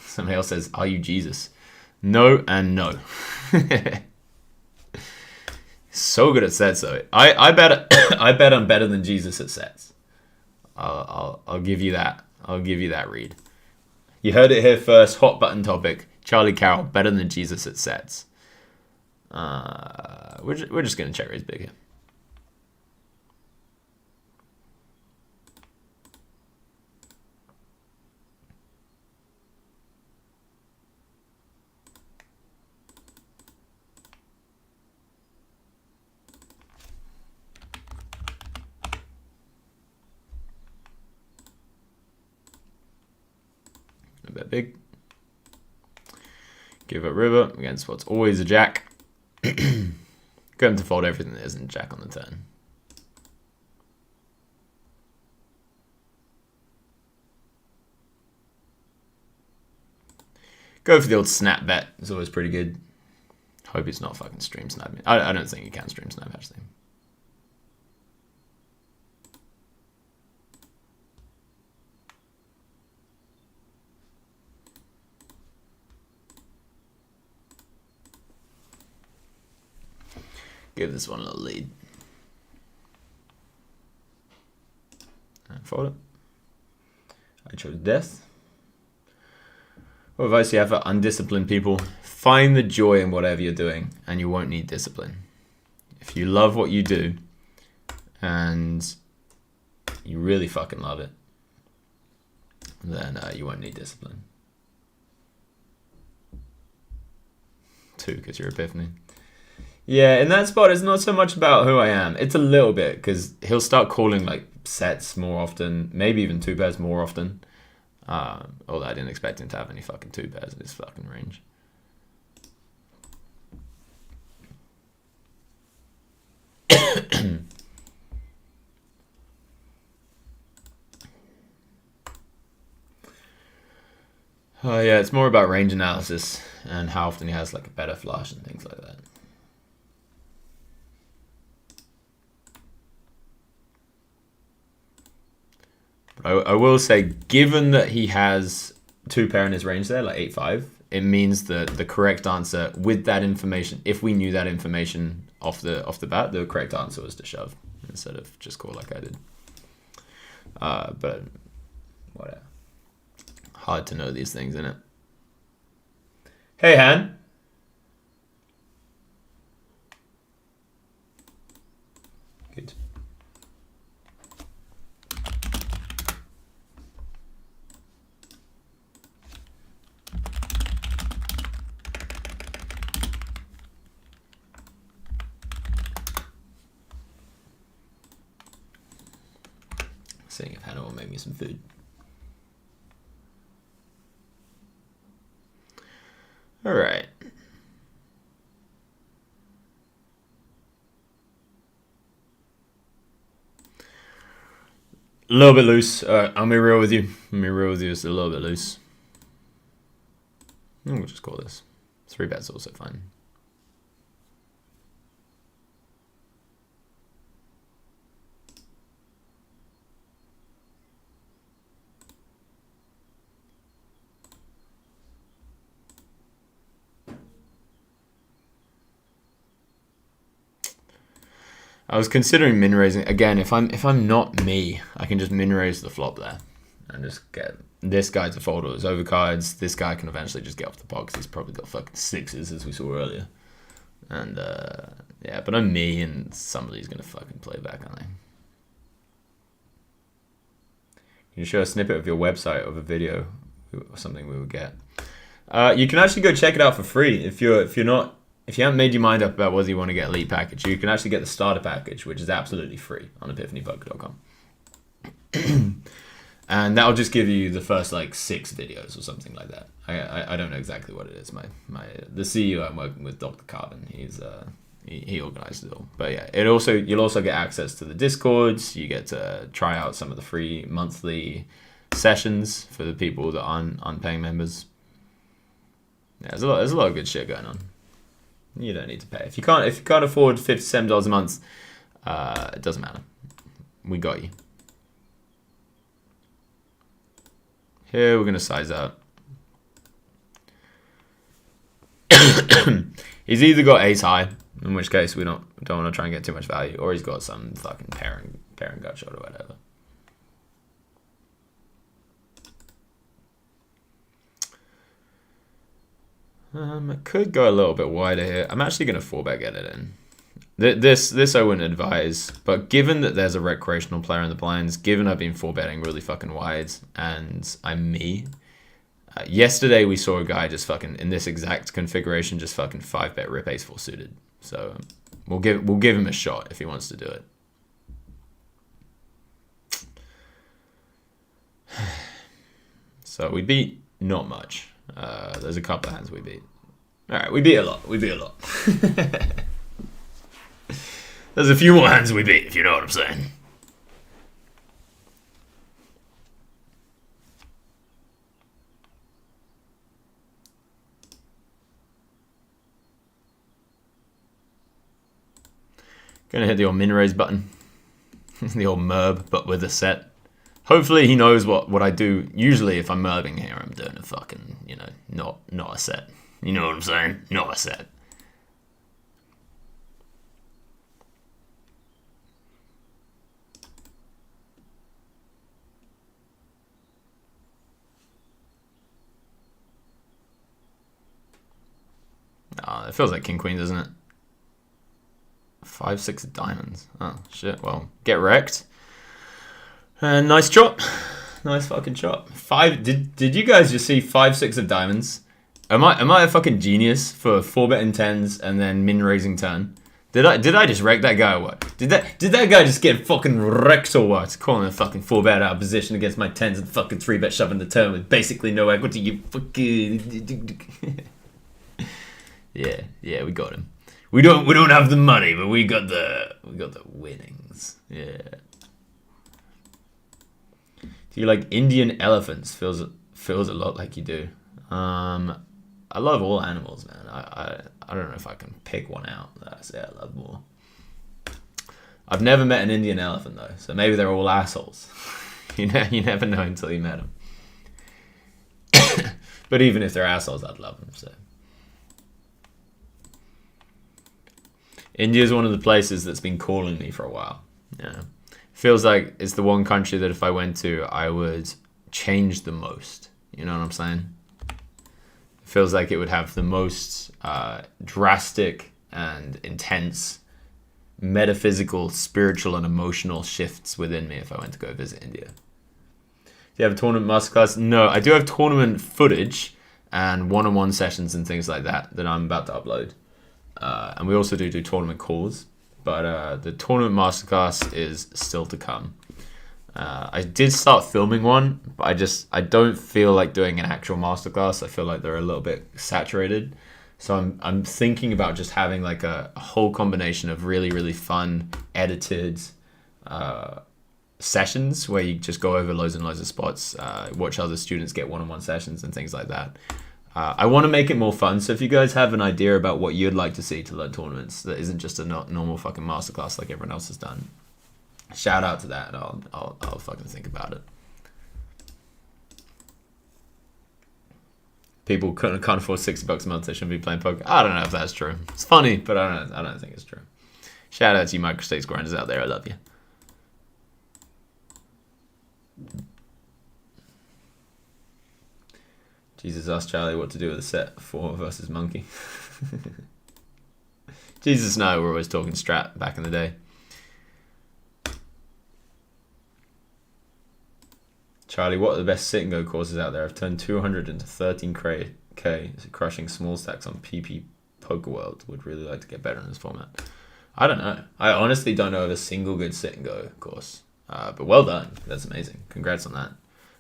Somebody else says, are you Jesus? No and no. So good at sets though. I bet I'm better than Jesus at sets. I'll give you that. I'll give you that read. You heard it here first. Hot button topic. Charlie Carrel better than Jesus at sets. We're just gonna check raise big here. A bit big. Give up river against what's always a jack. Get him to fold everything that isn't jack on the turn. Go for the old snap bet. It's always pretty good. Hope he's not fucking stream snapping. I don't think he can stream snap actually. Give this one a little lead. And fold it. I chose death. What advice do you have for undisciplined people? Find the joy in whatever you're doing, and you won't need discipline. If you love what you do, and you really fucking love it, then you won't need discipline. 2, because you're Epiphany. Yeah, in that spot, it's not so much about who I am. It's a little bit, because he'll start calling like sets more often, maybe even 2 pairs more often. Although I didn't expect him to have any fucking 2 pairs in his fucking range. Yeah, it's more about range analysis and how often he has like a better flush and things like that. I will say, given that he has 2 pair in his range there, like 8-5, it means that the correct answer with that information, if we knew that information off the bat, the correct answer was to shove instead of just call like I did. But whatever. Hard to know these things, isn't it? Hey, Han. Good. Seeing if Hannah will make me some food. All right. A little bit loose. I'll be real with you. It's a little bit loose. We'll just call this. 3 bets also fine. I was considering min raising again. If I'm not me, I can just min raise the flop there, and just get this guy to fold all his overcards. This guy can eventually just get off the pot because he's probably got fucking sixes as we saw earlier. And yeah, but I'm me, and somebody's gonna fucking play back, aren't they? Can you show a snippet of your website of a video or something we would get? You can actually go check it out for free if you haven't made your mind up about whether you want to get elite package. You can actually get the starter package, which is absolutely free on epiphanypoker.com. And that'll just give you the first like 6 videos or something like that. I don't know exactly what it is. The CEO I'm working with, Dr. Carbon, he organizes it all. But yeah, you'll also get access to the Discords. You get to try out some of the free monthly sessions for the people that aren't paying members. Yeah, there's a lot of good shit going on. You don't need to pay if you can't afford $57 a month. It doesn't matter. We got you. Here we're gonna size up. He's either got ace high, in which case we don't want to try and get too much value, or he's got some fucking pairing gut shot or whatever. I could go a little bit wider here. I'm actually gonna 4-bet get it in. This I wouldn't advise, but given that there's a recreational player in the blinds, given I've been 4-betting really fucking wide, and I'm me. Yesterday we saw a guy just fucking in this exact configuration just fucking 5-bet rip ace 4 suited. So we'll give him a shot if he wants to do it. So we beat not much. There's a couple of hands we beat. All right, we beat a lot. There's a few more hands we beat, if you know what I'm saying. Gonna hit the old min raise button. The old merb, but with a set. Hopefully he knows what I do. Usually if I'm merbing here, I'm doing a fucking, not a set. You know what I'm saying? Not a set. Oh, it feels like king queen, doesn't it? 5-6 of diamonds. Oh shit. Well, get wrecked. And nice chop. Nice fucking chop. Did you guys just see 5-6 of diamonds? Am I a fucking genius for 4-betting 10s and then min raising turn? Did I just wreck that guy or what? Did that guy just get fucking wrecked or what? Calling a fucking 4-bet out of position against my 10s and fucking 3-bet shoving the turn with basically no equity. You fucking Yeah, we got him. We don't have the money, but we got the winnings. Yeah. Do you like Indian elephants? Feels a lot like you do. I love all animals, man. I don't know if I can pick one out that I say I love more. I've never met an Indian elephant though, so maybe they're all assholes. You never know until you met them. But even if they're assholes, I'd love them. So India is one of the places that's been calling me for a while. Yeah. Feels like it's the one country that if I went to, I would change the most. You know what I'm saying? It feels like it would have the most drastic and intense metaphysical, spiritual, and emotional shifts within me if I went to go visit India. Do you have a tournament masterclass? No, I do have tournament footage and one-on-one sessions and things like that I'm about to upload. And we also do tournament calls. But the tournament masterclass is still to come. I did start filming one, but I don't feel like doing an actual masterclass. I feel like they're a little bit saturated. So I'm thinking about just having like a whole combination of really, really fun, edited sessions where you just go over loads and loads of spots, watch other students get one-on-one sessions and things like that. I want to make it more fun, so if you guys have an idea about what you'd like to see to learn tournaments that isn't just a normal fucking masterclass like everyone else has done, shout out to that, and I'll fucking think about it. People can't afford $60 a month, they shouldn't be playing poker. I don't know if that's true. It's funny, but I don't think it's true. Shout out to you microstakes grinders out there. I love you. Jesus asked Charlie what to do with the set 4 versus Monkey. Jesus and I were always talking strat back in the day. Charlie, what are the best sit and go courses out there? I've turned 200 into 13k, crushing small stacks on PP Poker World. Would really like to get better in this format. I don't know. I honestly don't know of a single good sit and go course. But well done. That's amazing. Congrats on that.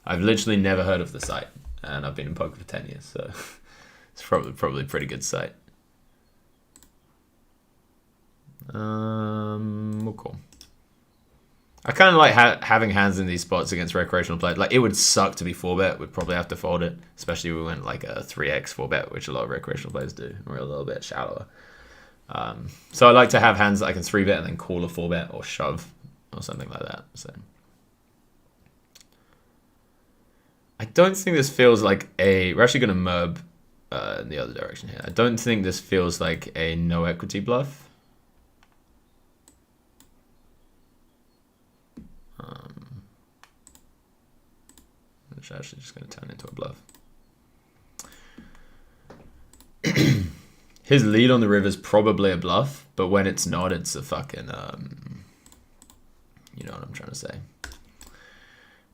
I've literally never heard of the site. And I've been in poker for 10 years, so it's probably a pretty good site. Well, cool. I kind of like having hands in these spots against recreational players. Like, it would suck to be 4-bet. We'd probably have to fold it, especially if we went like a 3x 4-bet, which a lot of recreational players do. We're a little bit shallower. So I like to have hands that I can 3-bet and then call a 4-bet or shove or something like that. So I don't think this feels like a... We're actually going to merb in the other direction here. I don't think this feels like a no equity bluff. Which actually just going to turn into a bluff. His lead on the river is probably a bluff, but when it's not, it's a fucking... you know what I'm trying to say.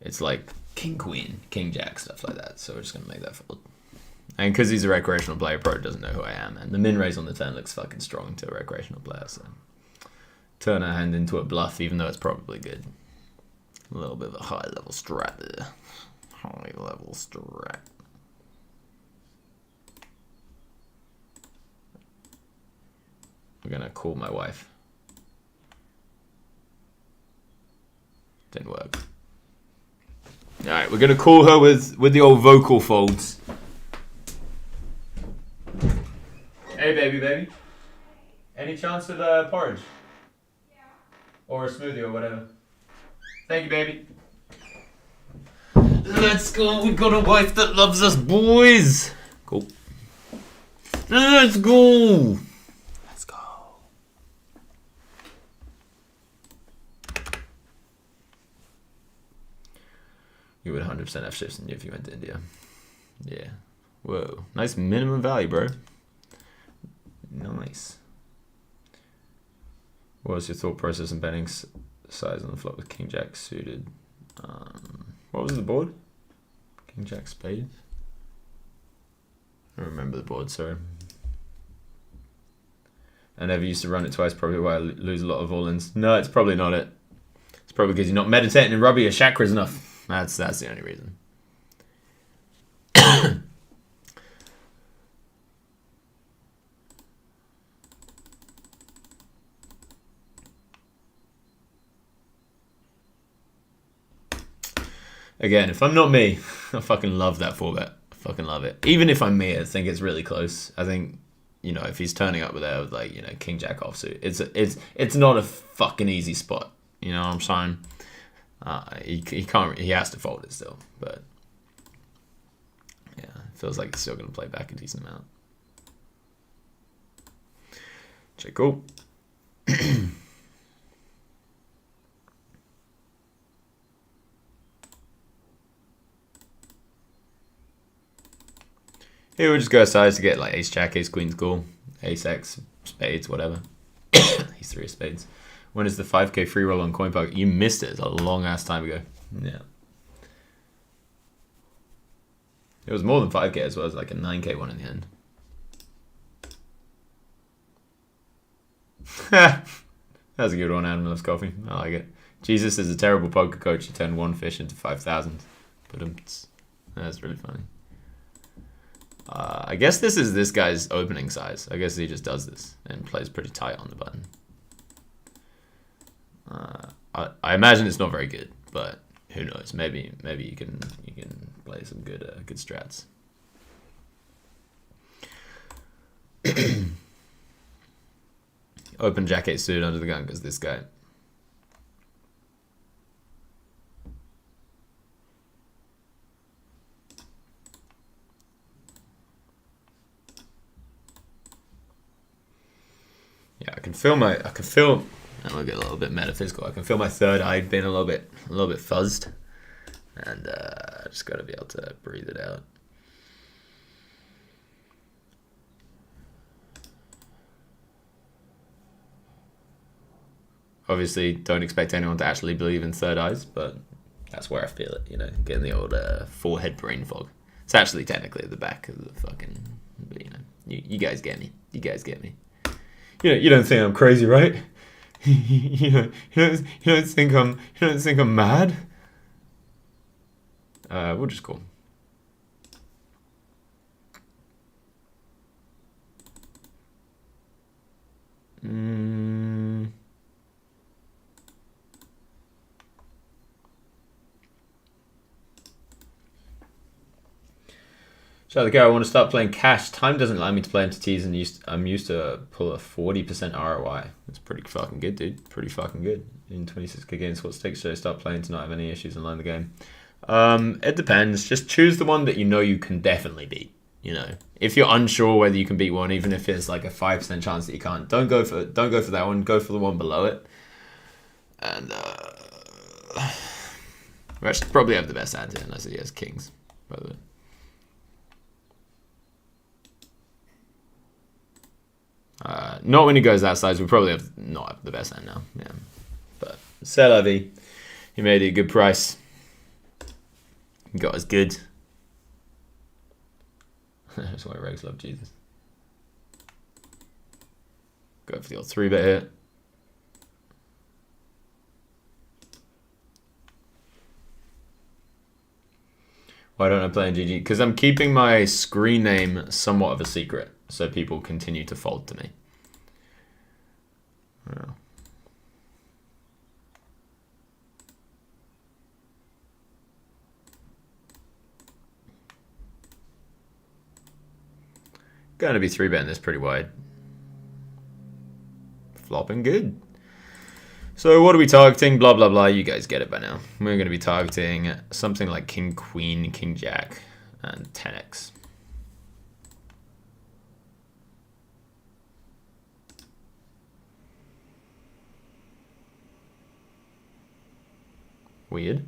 It's like king, queen, king, jack, stuff like that. So we're just going to make that fold. And because he's a recreational player, probably doesn't know who I am. And the min raise on the turn looks fucking strong to a recreational player. So turn our hand into a bluff, even though it's probably good. A little bit of a high level strat there. High level strat. I'm going to call my wife. Didn't work. Alright, we're going to call her with the old vocal folds. Hey, baby. Any chance of porridge? Yeah. Or a smoothie or whatever. Thank you, baby. Let's go. We got a wife that loves us, boys. Cool. Let's go. Let's go. You would 100% have shifts in you if you went to India. Yeah. Whoa. Nice minimum value, bro. Nice. What was your thought process in betting size on the flop with King Jack suited? What was the board? King Jack spades? I don't remember the board, sorry. I never used to run it twice, probably why I lose a lot of all-ins. No, it's probably not it. It's probably because you're not meditating and rubbing your chakras enough. That's the only reason. Again, if I'm not me, I fucking love that 4-bet. I fucking love it. Even if I'm me, I think it's really close. I think, you know, if he's turning up with there with like, you know, King Jack offsuit, it's not a fucking easy spot. You know what I'm saying? He has to fold it still, but yeah, it feels like it's still gonna play back a decent amount. Check, cool. Here we'll just go size to get like ace jack, ace queen's cool, ace x, spades, whatever. He's 3 of spades. When is the 5k free roll on CoinPark? You missed it. It's a long ass time ago. Yeah. It was more than 5k as well. It was like a 9k one in the end. That's a good one. Adam loves coffee. I like it. Jesus is a terrible poker coach. He turned 1 fish into 5,000. But that's really funny. I guess this is this guy's opening size. I guess he just does this and plays pretty tight on the button. I imagine it's not very good, but who knows? Maybe you can play some good strats. Open jack 8 suited under the gun because this guy. Yeah, I can feel. And we'll get a little bit metaphysical. I can feel my third eye being a little bit fuzzed, and I just got to be able to breathe it out. Obviously, don't expect anyone to actually believe in third eyes, but that's where I feel it. You know, getting the old forehead brain fog. It's actually technically at the back of the fucking. But you know, you guys get me. You guys get me. You don't think I'm crazy, right? you don't think I'm mad? We'll just call. So I want to start playing cash. Time doesn't allow me to play entities, and I'm used to pull a 40% ROI. That's pretty fucking good, dude. Pretty fucking good. In 26k games, what stakes should I start playing to not have any issues and learn the game? It depends. Just choose the one that you know you can definitely beat. You know, if you're unsure whether you can beat one, even if it's like a 5% chance that you can't, don't go for that one. Go for the one below it. And we actually probably have the best hand here, unless he has kings, by the way. Not when he goes that size. We probably not have the best hand now. Yeah, but c'est la vie. He made it a good price. He got us good. That's why Regs love Jesus. Go for the old 3-bet here. Why don't I play in GG? Because I'm keeping my screen name somewhat of a secret, so people continue to fold to me. Well. Going to be 3-betting this pretty wide. Flopping good. So what are we targeting? Blah, blah, blah. You guys get it by now. We're going to be targeting something like King, Queen, King, Jack, and 10x. Weird.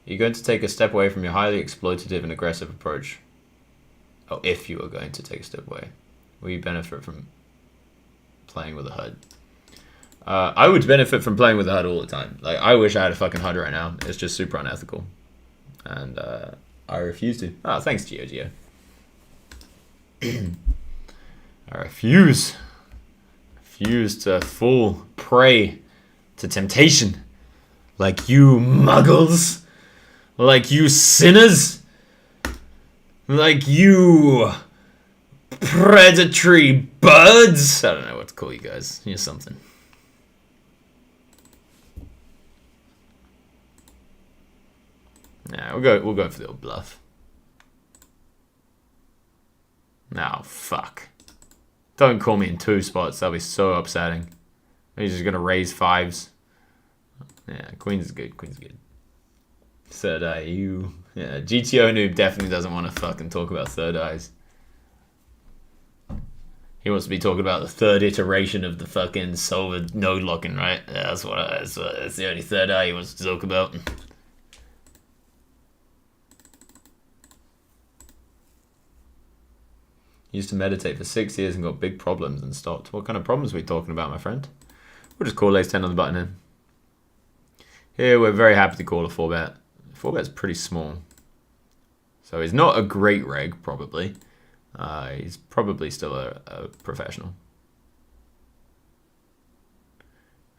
You're going to take a step away from your highly exploitative and aggressive approach. Oh, if you are going to take a step away. Will you benefit from playing with a HUD? I would benefit from playing with a HUD all the time. Like, I wish I had a fucking HUD right now. It's just super unethical. And I refuse to. Oh, thanks, Geo. I refuse. Refuse to fall prey to temptation. Like you muggles. Like you sinners. Like you predatory birds. I don't know what to call you guys. You're something. Yeah, we'll go for the old bluff. Oh, fuck. Don't call me in 2 spots. That'll be so upsetting. He's just gonna raise 5s. Yeah, Queen's good. Queen's good. Third eye, you. Yeah, GTO noob definitely doesn't want to fucking talk about third eyes. He wants to be talking about the third iteration of the fucking solver node locking, right? Yeah, that's the only third eye he wants to talk about. Used to meditate for 6 years and got big problems and stopped. What kind of problems are we talking about, my friend? We'll just call ace 10 on the button in. Here, we're very happy to call a 4-bet. 4-bet's pretty small. So he's not a great reg, probably. He's probably still a professional.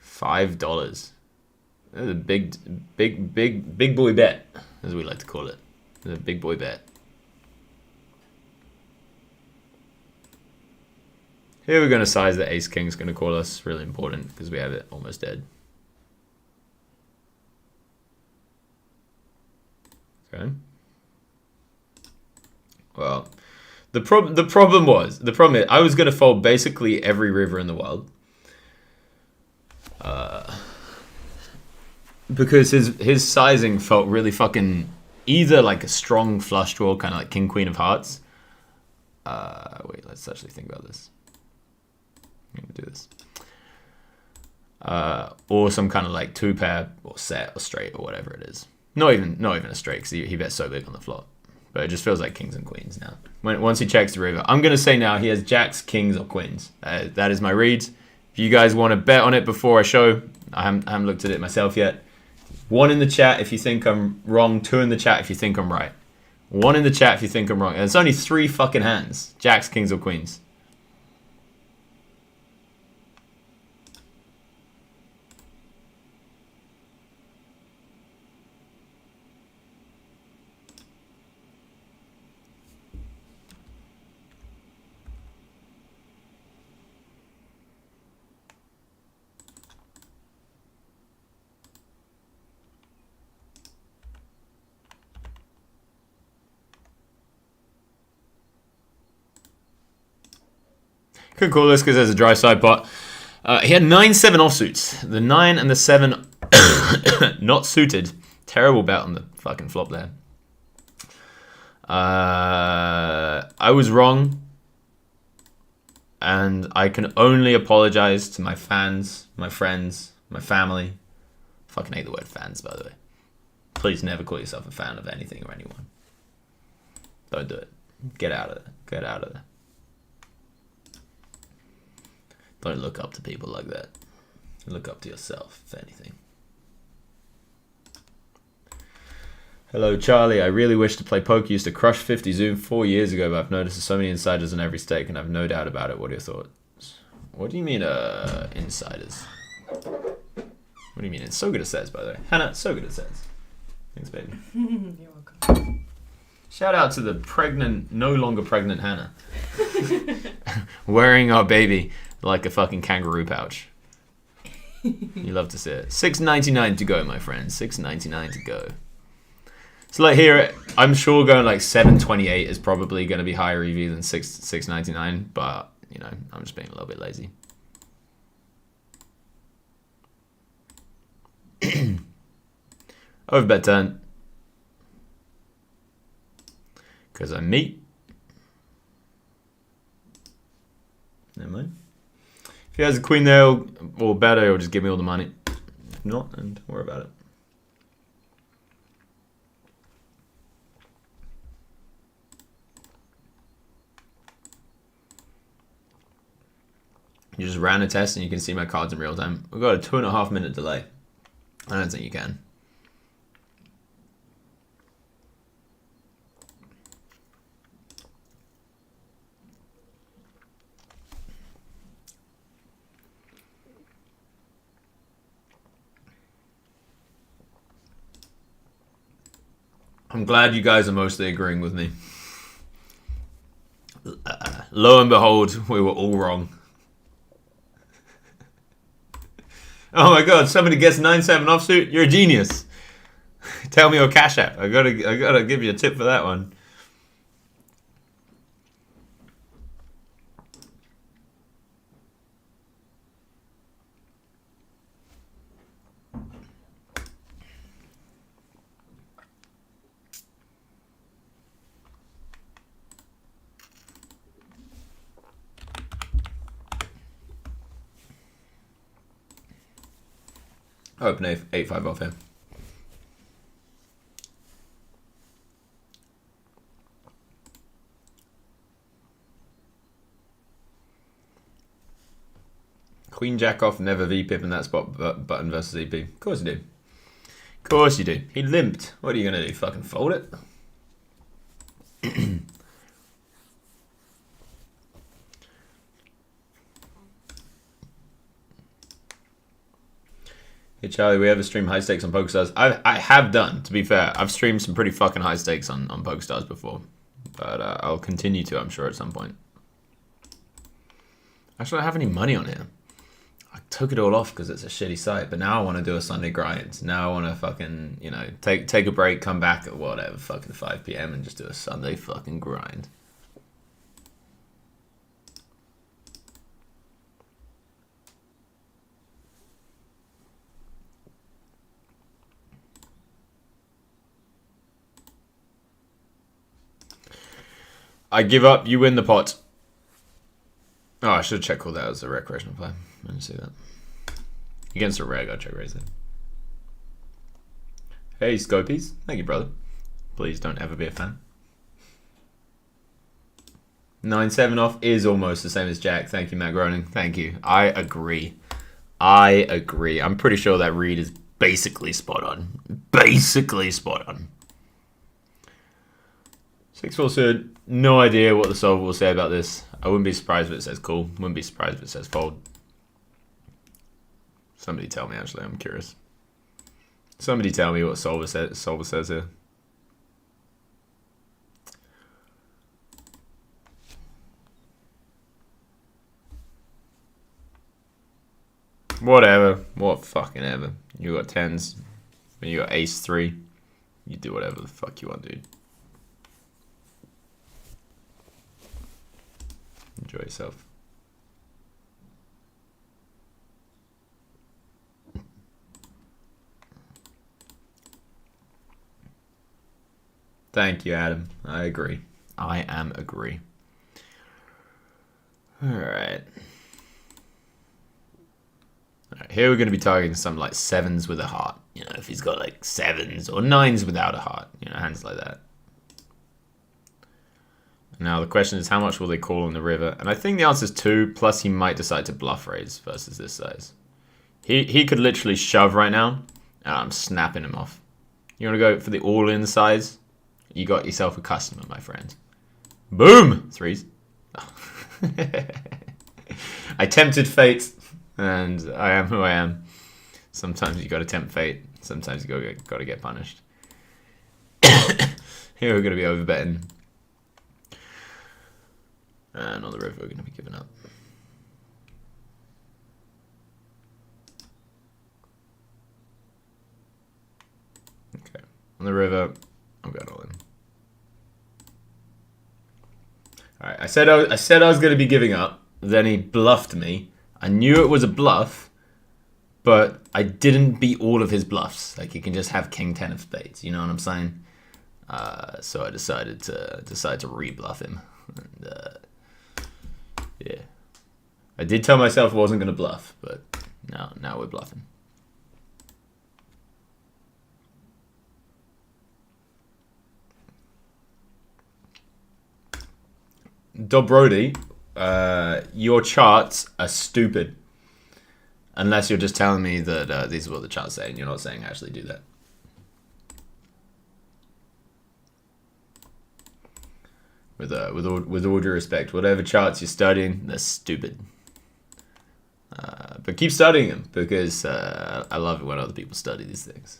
$5. That's a big boy bet, as we like to call it. It's a big boy bet. Here we're going to size that ace king's going to call us. Really important because we have it almost dead. Okay. Well, the problem is I was going to fold basically every river in the world. Because his sizing felt really fucking either like a strong flush draw, kind of like king, queen of hearts. Wait, let's actually think about this. I'm gonna do this. Or some kind of like 2-pair or set or straight or whatever it is. Not even a straight, because he bets so big on the flop. But it just feels like kings and queens now. Once he checks the river, I'm gonna say now he has jacks, kings, or queens. That is my read. If you guys want to bet on it before I show, I haven't looked at it myself yet. 1 in the chat if you think I'm wrong. 2 in the chat if you think I'm right. 1 in the chat if you think I'm wrong. And it's only 3 fucking hands. Jacks, kings, or queens. Could call this because there's a dry side pot. He had 9-7 offsuits. The 9 and the 7 not suited. Terrible bet on the fucking flop there. I was wrong. And I can only apologize to my fans, my friends, my family. Fucking hate the word fans, by the way. Please never call yourself a fan of anything or anyone. Don't do it. Get out of there. Get out of there. Don't look up to people like that. Look up to yourself, if anything. Hello, Charlie. I really wish to play poker. Used to crush 50 Zoom 4 years ago, but I've noticed there's so many insiders on every stake, and I have no doubt about it. What are your thoughts? What do you mean, insiders? What do you mean? It's so good at sets, by the way. Hannah, so good at sets. Thanks, baby. You're welcome. Shout out to the pregnant, no longer pregnant Hannah. Wearing our baby like a fucking kangaroo pouch. You love to see it. $6.99 to go, my friends. $6.99 to go. So like here, I'm sure going like 7.28 is probably going to be higher EV than $6.99, but you know, I'm just being a little bit lazy. Overbet turn. Because I'm me. Never mind. If he has a queen there or better, he'll just give me all the money. If not, then don't worry about it. You just ran a test and you can see my cards in real time. We've got a 2.5 minute delay. I don't think you can. I'm glad you guys are mostly agreeing with me. Lo and behold, we were all wrong. Oh my god, somebody gets 9-7 offsuit? You're a genius. Tell me your cash app. I gotta give you a tip for that one. Open 8-5 off here. Queen jack off, never VPip in that spot button versus EP. Of course you do. Of course you do. He limped. What are you gonna do? Fucking fold it? Hey Charlie, we ever stream high stakes on PokerStars? I have done, to be fair. I've streamed some pretty fucking high stakes on PokerStars before. But I'll continue to, I'm sure, at some point. Actually, I don't have any money on here. I took it all off because it's a shitty site, but now I want to do a Sunday grind. Now I want to fucking, you know, take a break, come back at whatever, fucking 5 p.m. and just do a Sunday fucking grind. I give up. You win the pot. Oh, I should check all that as a recreational play. I didn't see that. Against a reg, I check raise it. Hey, Scopies. Thank you, brother. Please don't ever be a fan. 9-7 off is almost the same as Jack. Thank you, Matt Groening. Thank you. I agree. I'm pretty sure that read is basically spot on. Basically spot on. 6-4 suited. No idea what the solver will say about this. I wouldn't be surprised if it says call. Wouldn't be surprised if it says fold. Somebody tell me, actually. I'm curious. Somebody tell me what solver says here. Whatever. What fucking ever. You got 10s. When you got ace 3. You do whatever the fuck you want, dude. Enjoy yourself. Thank you, Adam. I agree. I agree. Alright. Here we're going to be targeting some like 7s with a heart. You know, if he's got like 7s or 9s without a heart. You know, hands like that. Now the question is, how much will they call on the river? And I think the answer is 2, plus he might decide to bluff raise versus this size. He could literally shove right now, and I'm snapping him off. You want to go for the all-in size? You got yourself a customer, my friend. Boom! 3s. I tempted fate, and I am who I am. Sometimes you got to tempt fate. Sometimes you got to get punished. Here we're going to be overbetting. And on the river, we're going to be giving up. Okay. On the river, I'm going all in. Alright, I said I was going to be giving up. Then he bluffed me. I knew it was a bluff, but I didn't beat all of his bluffs. Like, he can just have king 10 of spades. You know what I'm saying? So I decided to re-bluff him. And, yeah. I did tell myself I wasn't going to bluff, but now we're bluffing. Dobrody, your charts are stupid. Unless you're just telling me that these are what the charts say, and you're not saying actually do that. With all due respect, whatever charts you're studying, they're stupid. But keep studying them, because I love it when other people study these things.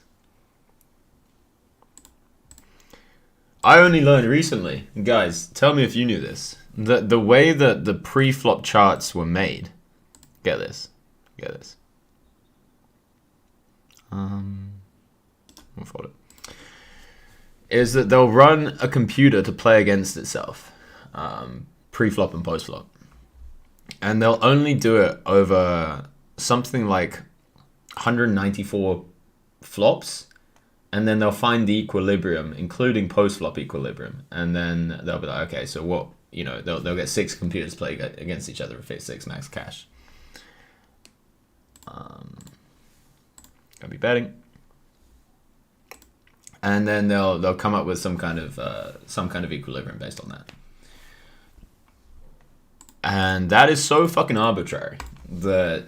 I only learned recently, guys, tell me if you knew this, that the way that the pre-flop charts were made, get this. We'll fold it. Is that they'll run a computer to play against itself, pre-flop and post-flop. And they'll only do it over something like 194 flops, and then they'll find the equilibrium, including post-flop equilibrium, and then they'll be like, okay, so what, you know, they'll get 6 computers play against each other if it's 6 max cash. Gonna be betting. And then they'll come up with some kind of equilibrium based on that. And that is so fucking arbitrary that,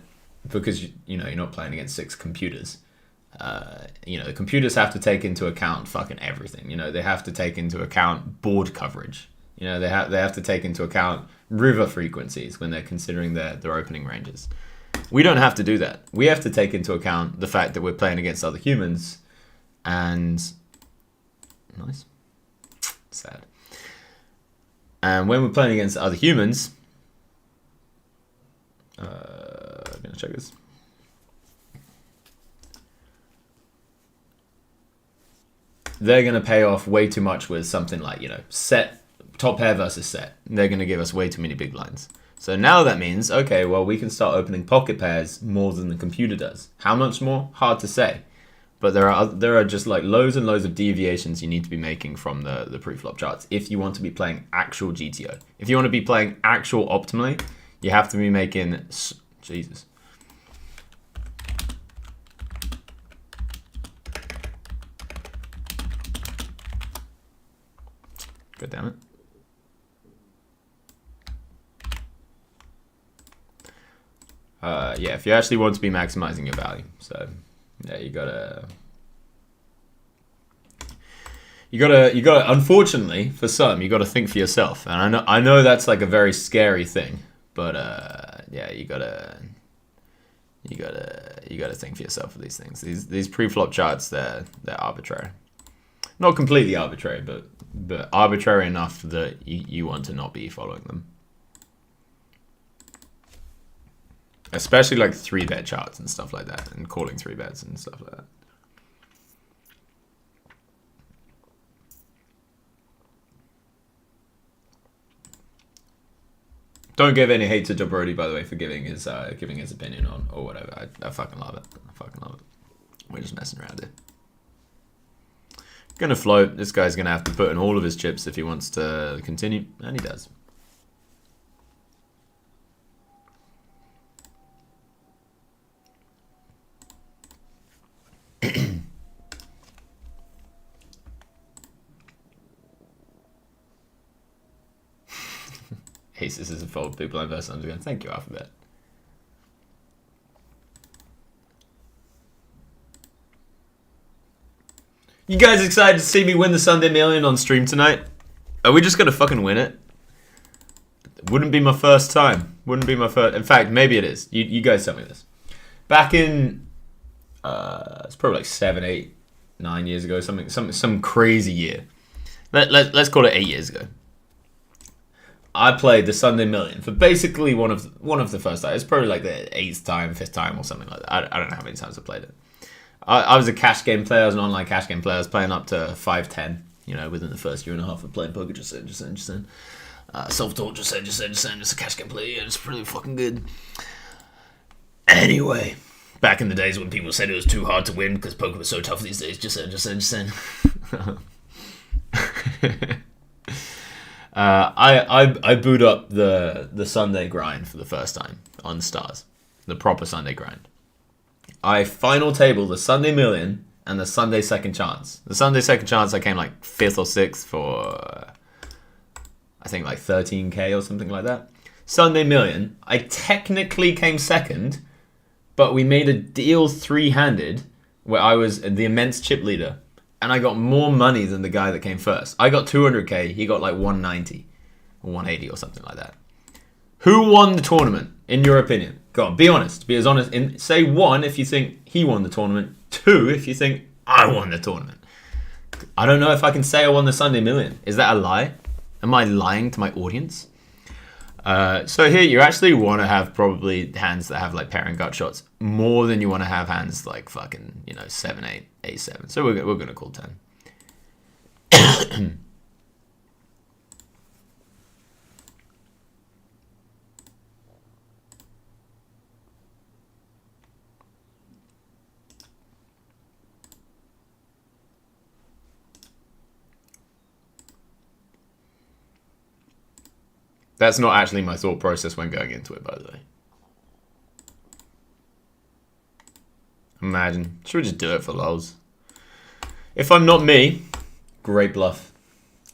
because you know you're not playing against 6 computers. You know, the computers have to take into account fucking everything. You know, they have to take into account board coverage. You know, they have to take into account river frequencies when they're considering their opening ranges. We don't have to do that. We have to take into account the fact that we're playing against other humans, and nice, sad. And when we're playing against other humans, I'm gonna check this. They're gonna pay off way too much with something like, you know, set, top pair versus set. They're gonna give us way too many big blinds. So now that means, okay, well, we can start opening pocket pairs more than the computer does. How much more? Hard to say. But there are just like loads and loads of deviations you need to be making from the pre-flop charts if you want to be playing actual GTO. If you want to be playing actual optimally, you have to be making Jesus. God damn it. Yeah, if you actually want to be maximizing your value. So yeah, you gotta unfortunately for some, you gotta think for yourself. And I know that's like a very scary thing, but yeah, you gotta think for yourself for these things. These pre-flop charts, they're arbitrary. Not completely arbitrary, but arbitrary enough that you want to not be following them. Especially like 3-bet charts and stuff like that, and calling 3-bets and stuff like that. Don't give any hate to Joe Brody, by the way, for giving his opinion on or whatever. I fucking love it. I fucking love it. We're just messing around here. Gonna float. This guy's gonna have to put in all of his chips if he wants to continue, and he does. Aces is a fold. People on verse. I'm going. Thank you, Alphabet. You guys excited to see me win the Sunday Million on stream tonight? Are we just gonna fucking win it? Wouldn't be my first time. Wouldn't be my first. In fact, maybe it is. You guys tell me this. Back in, it's probably like 7, 8, 9 years ago. Some crazy year. Let's call it 8 years ago. I played the Sunday Million for basically one of the first times. It's probably like the 8th time, 5th time, or something like that. I don't know how many times I played it. I was a cash game player. I was an online cash game player. I was playing up to 5-10. You know, within the first year and a half of playing poker, just saying. Self-taught, just a cash game player. Yeah, it's pretty fucking good. Anyway, back in the days when people said it was too hard to win because poker was so tough these days, just saying. I boot up the Sunday grind for the first time on Stars, the proper Sunday grind. I final table the Sunday Million and the Sunday Second Chance. The Sunday Second Chance, I came like 5th or 6th for, I think like 13k or something like that. Sunday Million, I technically came 2nd, but we made a deal 3-handed where I was the immense chip leader, and I got more money than the guy that came first. I got 200k, he got like 190 or 180 or something like that. Who won the tournament, in your opinion? Go on, be honest. Be as honest. Say 1 if you think he won the tournament. 2 if you think I won the tournament. I don't know if I can say I won the Sunday Million. Is that a lie? Am I lying to my audience? So here you actually want to have probably hands that have like pair and gut shots more than you want to have hands like fucking, 7, 8, 8, 7. So we're going to call 10. That's not actually my thought process when going into it, by the way. Imagine. Should we just do it for lols? If I'm not me, great bluff.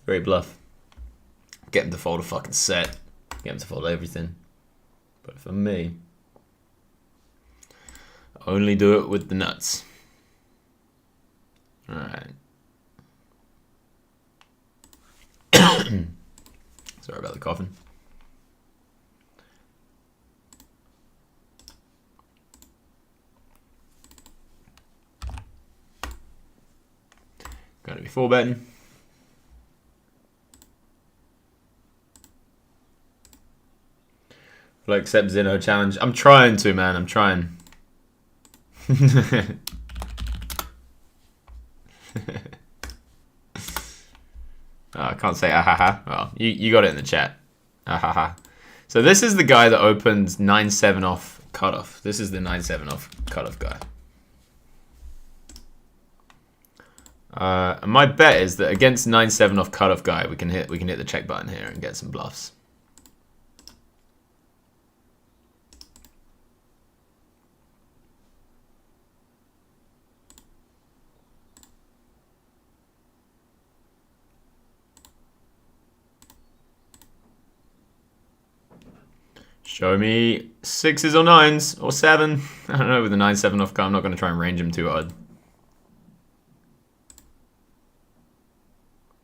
Great bluff. Get him to fold a fucking set. Get him to fold everything. But for me, only do it with the nuts. Alright. Sorry about the coughing. Going to be 4-betting. Will I accept Zeno challenge? I'm trying to, man. I'm trying. I can't say ahaha. Well, you got it in the chat. Ahaha. So this is the guy that opens 9-7 off cutoff. This is the 9-7 off cutoff guy. And my bet is that against 9-7 off cutoff guy, we can hit the check button here and get some bluffs. Show me 6s or 9s or 7. I don't know, with the 9-7 off guy, I'm not going to try and range him too hard.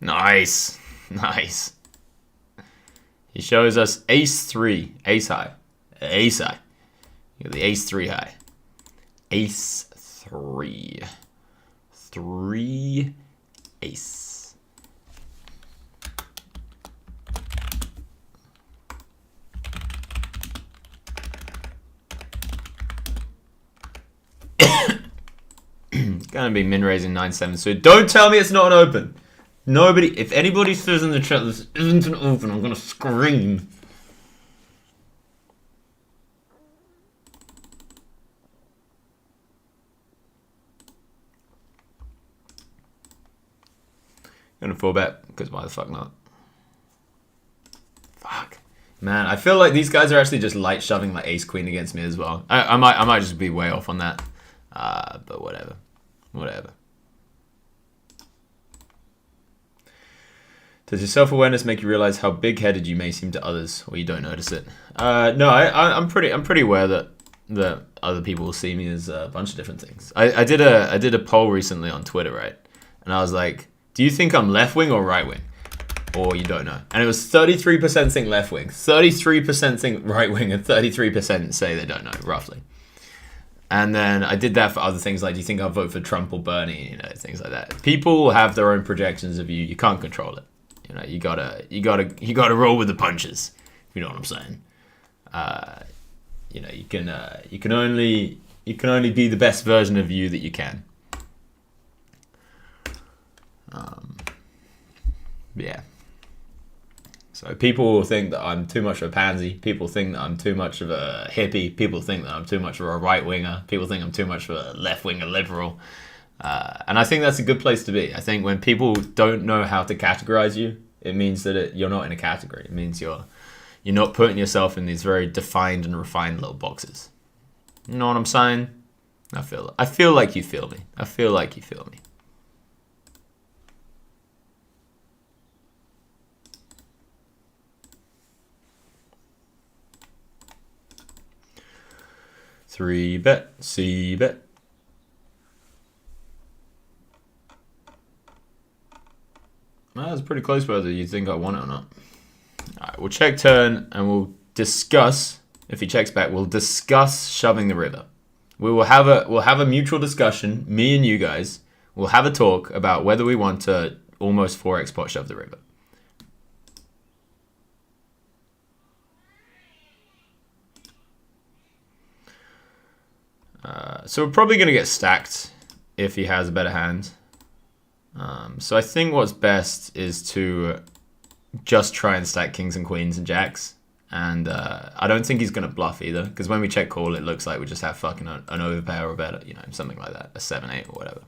Nice. Nice. He shows us ace 3, ace high. Ace high. You got the ace 3 high. Ace 3. 3 ace. Gonna be min raising 9-7. So don't tell me it's not an open. Nobody, if anybody says in the chat this isn't an open, I'm gonna scream. Gonna full bet, because why the fuck not? Fuck. Man, I feel like these guys are actually just light shoving like ace queen against me as well. I might just be way off on that. But whatever. Whatever. Does your self-awareness make you realize how big-headed you may seem to others, or you don't notice it? No, I'm pretty aware that other people will see me as a bunch of different things. I did a poll recently on Twitter, right? And I was like, do you think I'm left-wing or right-wing? Or you don't know. And it was 33% think left-wing, 33% think right-wing, and 33% say they don't know, roughly. And then I did that for other things, like, do you think I'll vote for Trump or Bernie? You know, things like that. People have their own projections of you. You can't control it. You know, you gotta roll with the punches. If you know what I'm saying. You know, you can only be the best version of you that you can. Yeah. So people think that I'm too much of a pansy. People think that I'm too much of a hippie. People think that I'm too much of a right-winger. People think I'm too much of a left-winger liberal. And I think that's a good place to be. I think when people don't know how to categorize you, it means that you're not in a category. It means you're not putting yourself in these very defined and refined little boxes. You know what I'm saying? I feel like you feel me. I feel like you feel me. Three bet, C bet. Well, that's pretty close whether you think I want it or not. Alright, we'll check turn and we'll discuss, if he checks back, we'll discuss shoving the river. We'll have a mutual discussion, me and you guys. We'll have a talk about whether we want to almost 4x pot shove the river. So we're probably going to get stacked if he has a better hand. So I think what's best is to just try and stack kings and queens and jacks. And I don't think he's going to bluff either, because when we check call, it looks like we just have fucking an overpair or better, you know, something like that, a 7-8 or whatever.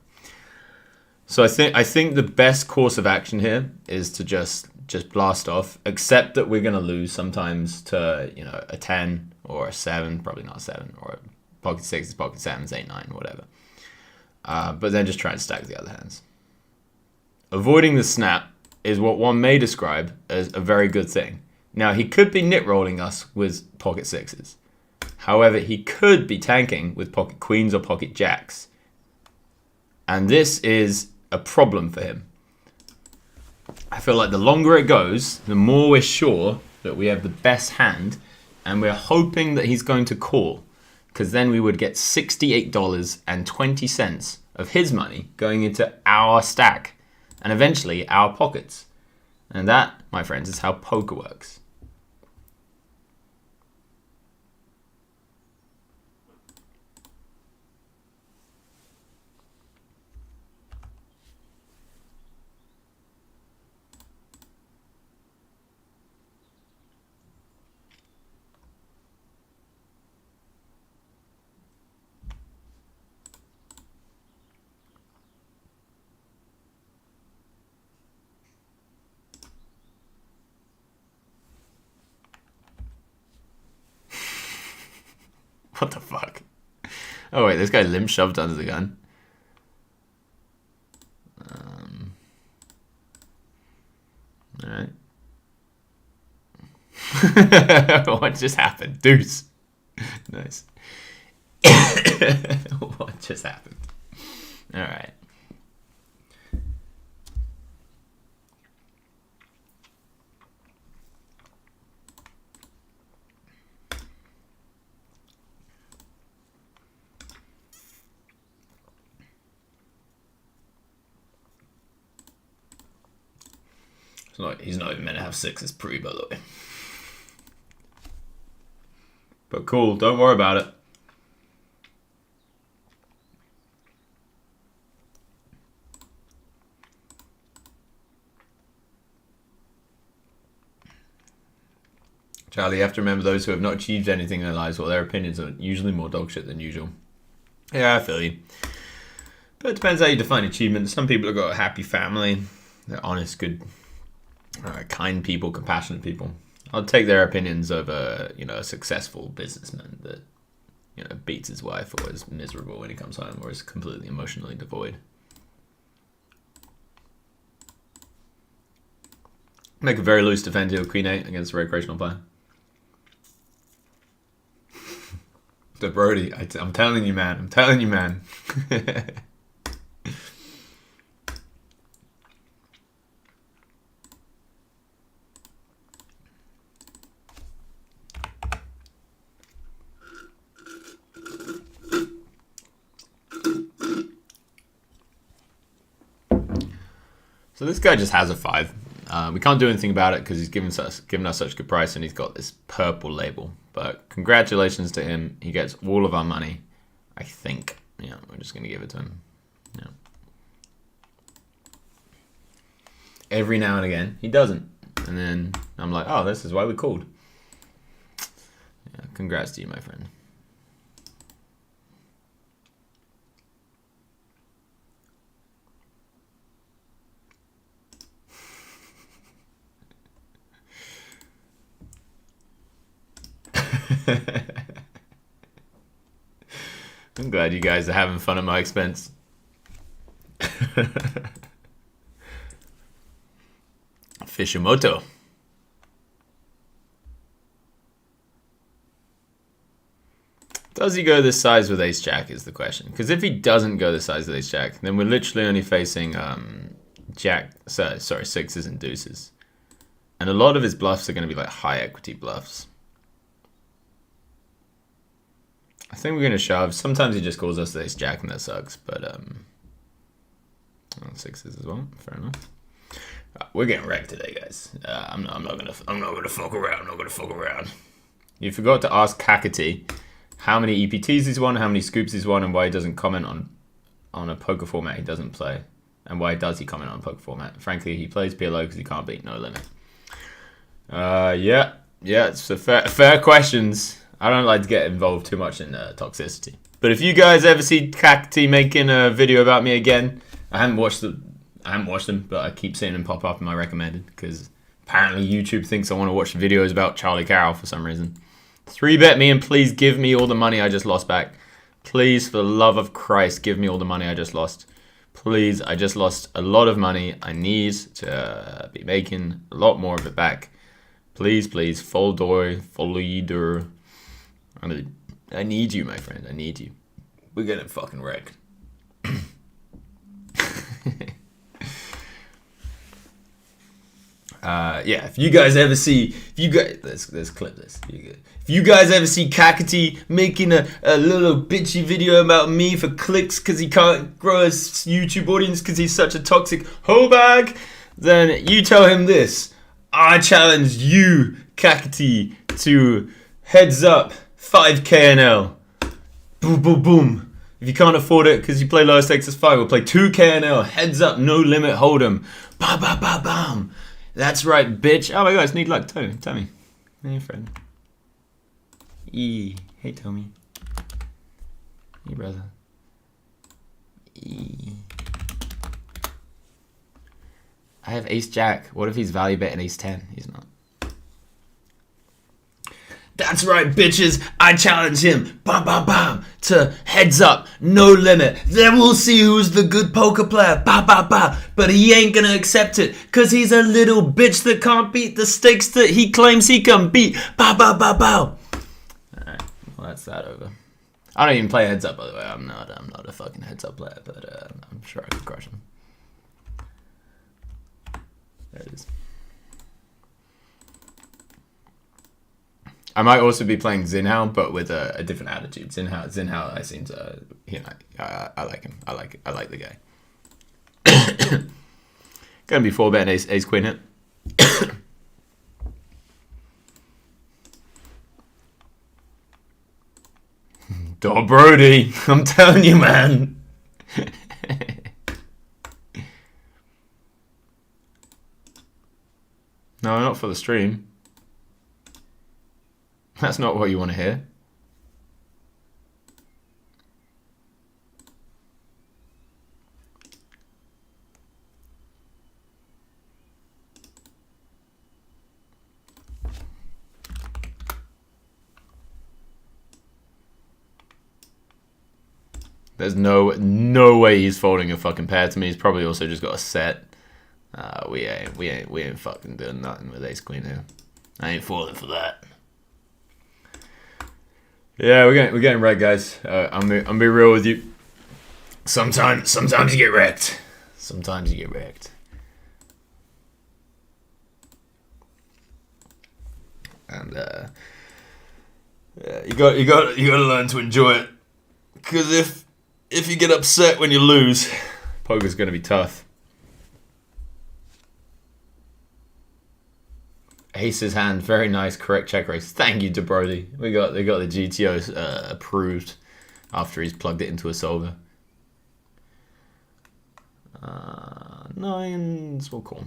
So I think the best course of action here is to just blast off, except that we're going to lose sometimes to, you know, a 10 or a 7, probably not a 7, or a pocket 6s, pocket 7s, 8, 9, whatever. But then just try and stack the other hands. Avoiding the snap is what one may describe as a very good thing. Now, he could be nit rolling us with pocket 6s. However, he could be tanking with pocket queens or pocket jacks. And this is a problem for him. I feel like the longer it goes, the more we're sure that we have the best hand, and we're hoping that he's going to call, because then we would get $68.20 of his money going into our stack, and eventually our pockets. And that, my friends, is how poker works. What the fuck? Oh wait, this guy limp shoved under the gun. Alright. What just happened? Deuce. Nice. What just happened? Alright. He's not even meant to have 6 as pre, by the way. But cool, don't worry about it. Charlie, you have to remember those who have not achieved anything in their lives, well, their opinions are usually more dogshit than usual. Yeah, I feel you. But it depends how you define achievement. Some people have got a happy family. They're honest, good, kind people, compassionate people. I'll take their opinions over, a successful businessman that, beats his wife or is miserable when he comes home or is completely emotionally devoid. Make a very loose defend deal, Queen 8 against a recreational player. The Brody, I'm telling you, man. I'm telling you, man. So this guy just has a 5. We can't do anything about it because he's given us such good price and he's got this purple label. But congratulations to him. He gets all of our money, I think. Yeah, we're just going to give it to him. Yeah. Every now and again, he doesn't. And then I'm like, oh, this is why we called. Yeah, congrats to you, my friend. I'm glad you guys are having fun at my expense. Fishimoto. Does he go this size with Ace Jack is the question. Because if he doesn't go this size with Ace Jack, then we're literally only facing sixes and deuces. And a lot of his bluffs are going to be like high equity bluffs. I think we're going to shove. Sometimes he just calls us the Ace Jack and that sucks. But sixes as well. Fair enough. We're getting wrecked today, guys. I'm not gonna fuck around. I'm not gonna fuck around. You forgot to ask Kakati how many EPTs he's won, how many scoops he's won, and why he doesn't comment on a poker format he doesn't play, and why does he comment on a poker format? Frankly, he plays PLO because he can't beat No Limit. Yeah, it's a fair questions. I don't like to get involved too much in toxicity. But if you guys ever see Kakati making a video about me again, I haven't watched them, but I keep seeing them pop up in my recommended because apparently YouTube thinks I want to watch videos about Charlie Carrel for some reason. 3-bet me and please give me all the money I just lost back. Please, for the love of Christ, give me all the money I just lost. Please, I just lost a lot of money. I need to be making a lot more of it back. Please, follow leader. I need you, my friend. I need you. We're getting fucking wrecked. Yeah, if you guys ever see, let's clip this. If you guys ever see Kakati making a little bitchy video about me for clicks because he can't grow his YouTube audience because he's such a toxic hoe bag, then you tell him this. I challenge you, Kakati, to heads up 5KNL. Boom, boom, boom. If you can't afford it because you play lower stakes as 5, we'll play 2KNL. Heads up, no limit, hold'em. Bam, bam, bam, bam. That's right, bitch. Oh my god, it's need luck. Tommy. Hey, friend. Hey, Tommy. Hey, brother. I have Ace Jack. What if he's value betting Ace 10? He's not. That's right, bitches. I challenge him. Bam, bam, bam. To heads up, no limit. Then we'll see who's the good poker player. Ba, ba, ba. But he ain't gonna accept it, cause he's a little bitch that can't beat the stakes that he claims he can beat. Ba, ba, ba, ba. Alright, well, that's that over. I don't even play heads up, by the way. I'm not a fucking heads up player, but I'm sure I could crush him. There it is. I might also be playing Xinhao, but with a different attitude. Xinhao, I seem to, I like him. I like the guy. Gonna be 4-bet ace queen hit. Oh, Brody, I'm telling you, man. No, not for the stream. That's not what you want to hear. There's no way he's folding a fucking pair to me. He's probably also just got a set. We ain't fucking doing nothing with ace queen here. I ain't falling for that. Yeah, we're getting wrecked, guys. I'm be real with you. Sometimes you get wrecked. Sometimes you get wrecked. And yeah, you got to learn to enjoy it. Because if you get upset when you lose, poker's gonna be tough. Ace's hand, very nice, correct check raise. Thank you to Brody. They got the GTO approved after he's plugged it into a solver. Nines, we'll call.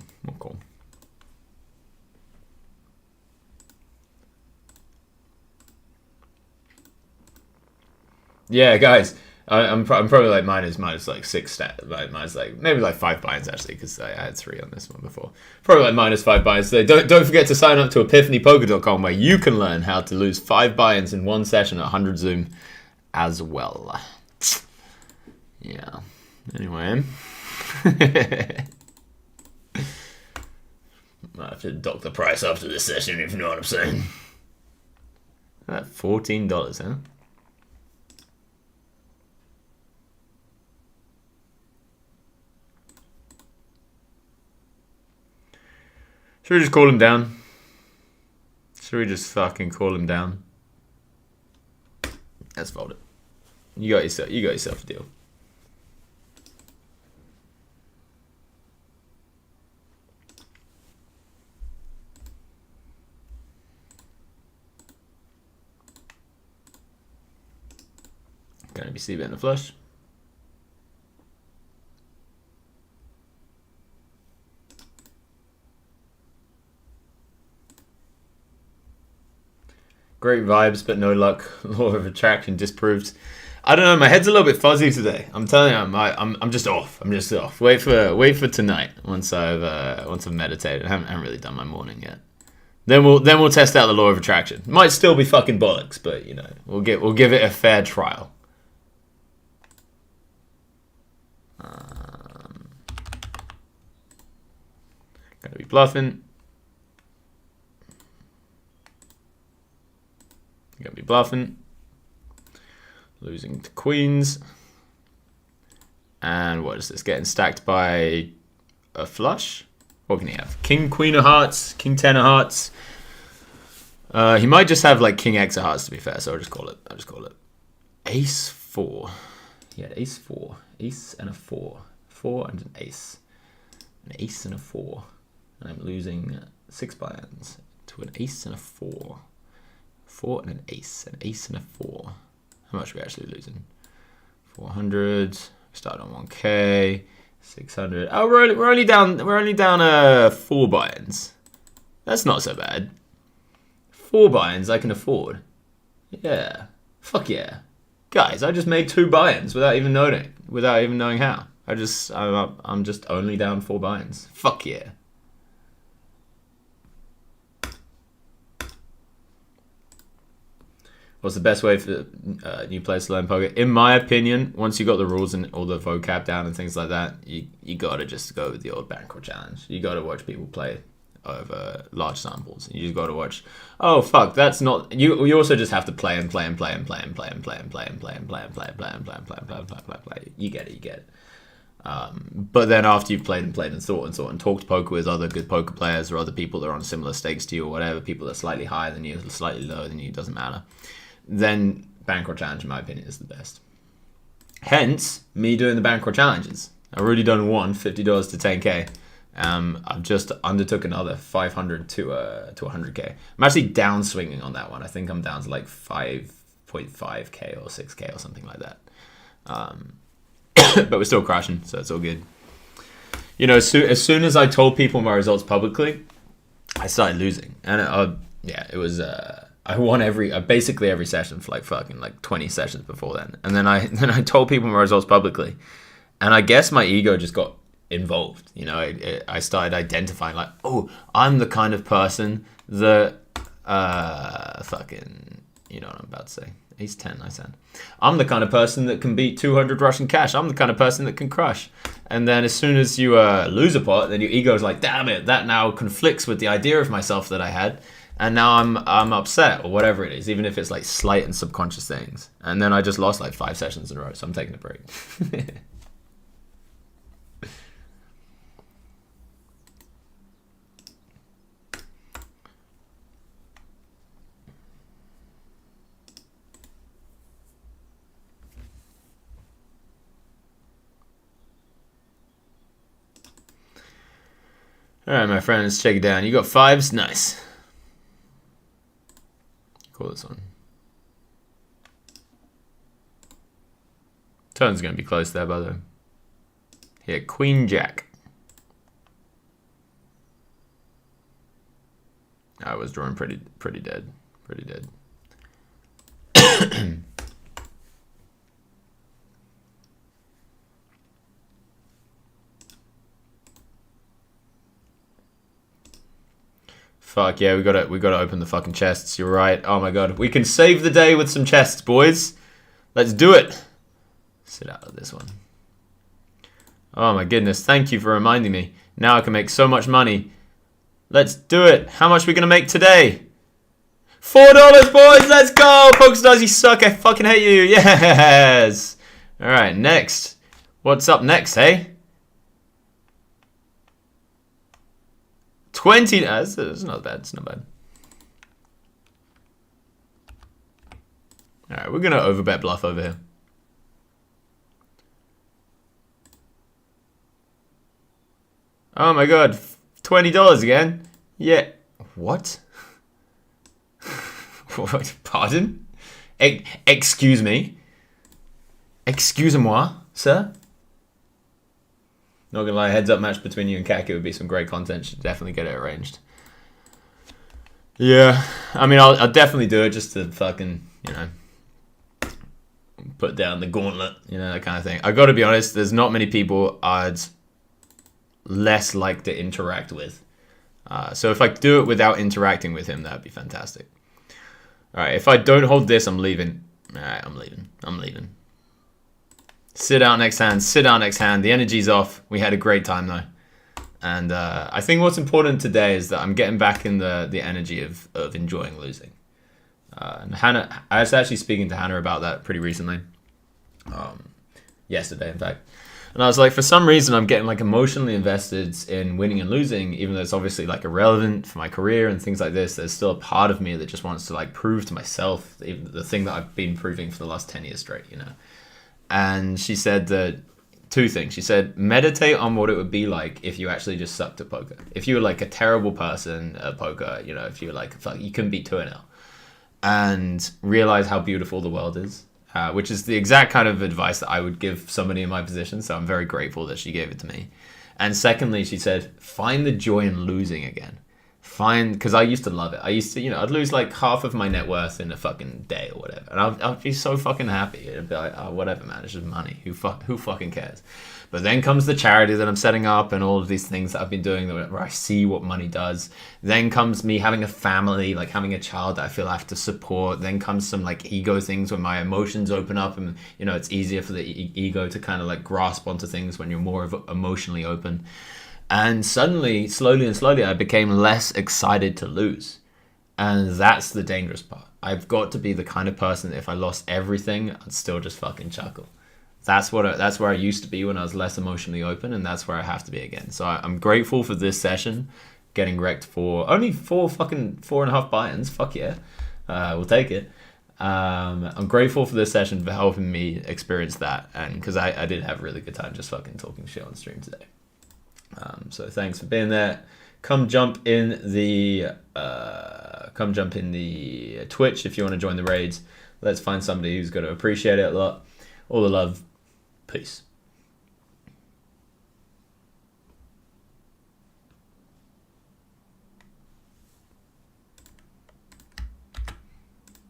Yeah, guys, I'm probably like minus like 6 stat, like minus like maybe like 5 buy-ins actually, because I had 3 on this one before. Probably like minus 5 buy-ins. So don't forget to sign up to epiphanypoker.com where you can learn how to lose 5 buy-ins in one session at 100 zoom as well. Yeah. Anyway, might have to dock the price after this session if you know what I'm saying. That $14, huh? Should we just call him down? Should we just fucking call him down? Let's fold it. You got yourself a deal. Gonna be c-betting the flush. Great vibes, but no luck. Law of attraction disproved. I don't know. My head's a little bit fuzzy today. I'm telling you, I'm just off. I'm just off. Wait for tonight. Once I've meditated. I haven't really done my morning yet. Then we'll test out the law of attraction. Might still be fucking bollocks, but you know we'll give it a fair trial. Gonna be bluffing. Gonna be bluffing. Losing to queens. And what is this? Getting stacked by a flush? What can he have? King, queen of hearts, king, 10 of hearts. He might just have like king, x of hearts to be fair, so I'll just call it. Ace 4. He had ace 4. Ace and a 4. 4 and an ace. An ace and a 4. And I'm losing 6 buy-ins to an ace and a 4. 4 and an ace and a 4. How much are we actually losing? 400. Start on 1k. 600. Oh, we're only down 4 buy-ins. That's not so bad. 4 buy-ins I can afford. Yeah. Fuck yeah. Guys, I just made 2 buy-ins without even knowing how. I'm just only down 4 buy-ins. Fuck yeah. What's the best way for new players to learn poker? In my opinion, once you got the rules and all the vocab down and things like that, you gotta just go with the old bankroll challenge. You gotta watch people play over large samples. You just gotta watch. Oh fuck, that's not you. You also just have to play and play and play and play and play and play and play and play and play and play and play and play and play and play and play and play. You get it. You get it. But then after you've played and played and thought and talked poker with other good poker players or other people that are on similar stakes to you or whatever, people that are slightly higher than you, slightly lower than you, doesn't matter. Then bankroll challenge, in my opinion, is the best. Hence, me doing the bankroll challenges. I've already done one, $50 to 10K. I've just undertook another 500 to 100K. I'm actually down swinging on that one. I think I'm down to like 5.5K or 6K or something like that. But we're still crashing, so it's all good. You know, as soon as I told people my results publicly, I started losing, and it was I won basically every session for like 20 sessions before then, and then I told people my results publicly, and I guess my ego just got involved. You know, I started identifying like, oh, I'm the kind of person that you know what I'm about to say. He's 10, I said. I'm the kind of person that can beat 200 Russian cash. I'm the kind of person that can crush. And then as soon as you lose a pot, then your ego is like, damn it, that now conflicts with the idea of myself that I had. And now I'm upset or whatever it is, even if it's like slight and subconscious things. And then I just lost like 5 sessions in a row, so I'm taking a break. All right, my friend, let's check it down. You got 5s? Nice. Call this one. Turn's going to be close there, by the way. Here, Queen Jack. I was drawing pretty dead. Pretty dead. Fuck yeah, we gotta open the fucking chests. You're right. Oh my god, we can save the day with some chests, boys. Let's do it. Sit out of this one. Oh my goodness, thank you for reminding me. Now I can make so much money. Let's do it. How much are we gonna make today? $4, boys. Let's go. PokerStars, you suck. I fucking hate you. Yes. All right, next. What's up next, hey? 20. That's not bad. It's not bad. All right, we're gonna overbet bluff over here. Oh my god, $20 again. Yeah. What? What? Pardon? Excuse me. Excusez-moi, sir. Not gonna lie, heads up match between you and Kaka would be some great content. Should definitely get it arranged. Yeah, I mean, I'll definitely do it just to fucking, you know, put down the gauntlet, you know, that kind of thing. I gotta be honest, there's not many people I'd less like to interact with. So if I do it without interacting with him, that'd be fantastic. All right, if I don't hold this, I'm leaving. All right, I'm leaving. I'm leaving. Sit out next hand. Sit down next hand. The energy's off. We had a great time though, and I think what's important today is that I'm getting back in the energy of enjoying losing. And Hannah, I was actually speaking to Hannah about that pretty recently, yesterday in fact, and I was like, for some reason I'm getting like emotionally invested in winning and losing, even though it's obviously like irrelevant for my career and things like this. There's still a part of me that just wants to like prove to myself the thing that I've been proving for the last 10 years straight, you know. And she said that 2 things. She said, meditate on what it would be like if you actually just sucked at poker. If you were like a terrible person at poker, you know, if you were like, fuck, you couldn't beat 2-0. And realize how beautiful the world is, which is the exact kind of advice that I would give somebody in my position. So I'm very grateful that she gave it to me. And secondly, she said, find the joy in losing again. find, because I used to love it. I used to, I'd lose like half of my net worth in a fucking day or whatever, and I'd be so fucking happy. It'd be like, oh, whatever, man, it's just money. Who fucking cares? But then comes the charity that I'm setting up and all of these things that I've been doing where I see what money does. Then comes me having a family, like having a child that I feel I have to support. Then comes some like ego things when my emotions open up, and it's easier for the ego to kind of like grasp onto things when you're more emotionally open. And suddenly, slowly and slowly, I became less excited to lose. And that's the dangerous part. I've got to be the kind of person that if I lost everything, I'd still just fucking chuckle. That's where I used to be when I was less emotionally open, and that's where I have to be again. So I'm grateful for this session, getting wrecked for only 4.5 buy-ins. Fuck yeah, we'll take it. I'm grateful for this session for helping me experience that, and because I did have a really good time just fucking talking shit on stream today. So thanks for being there. Come jump in the Twitch if you want to join the raids. Let's find somebody who's going to appreciate it a lot. All the love. Peace.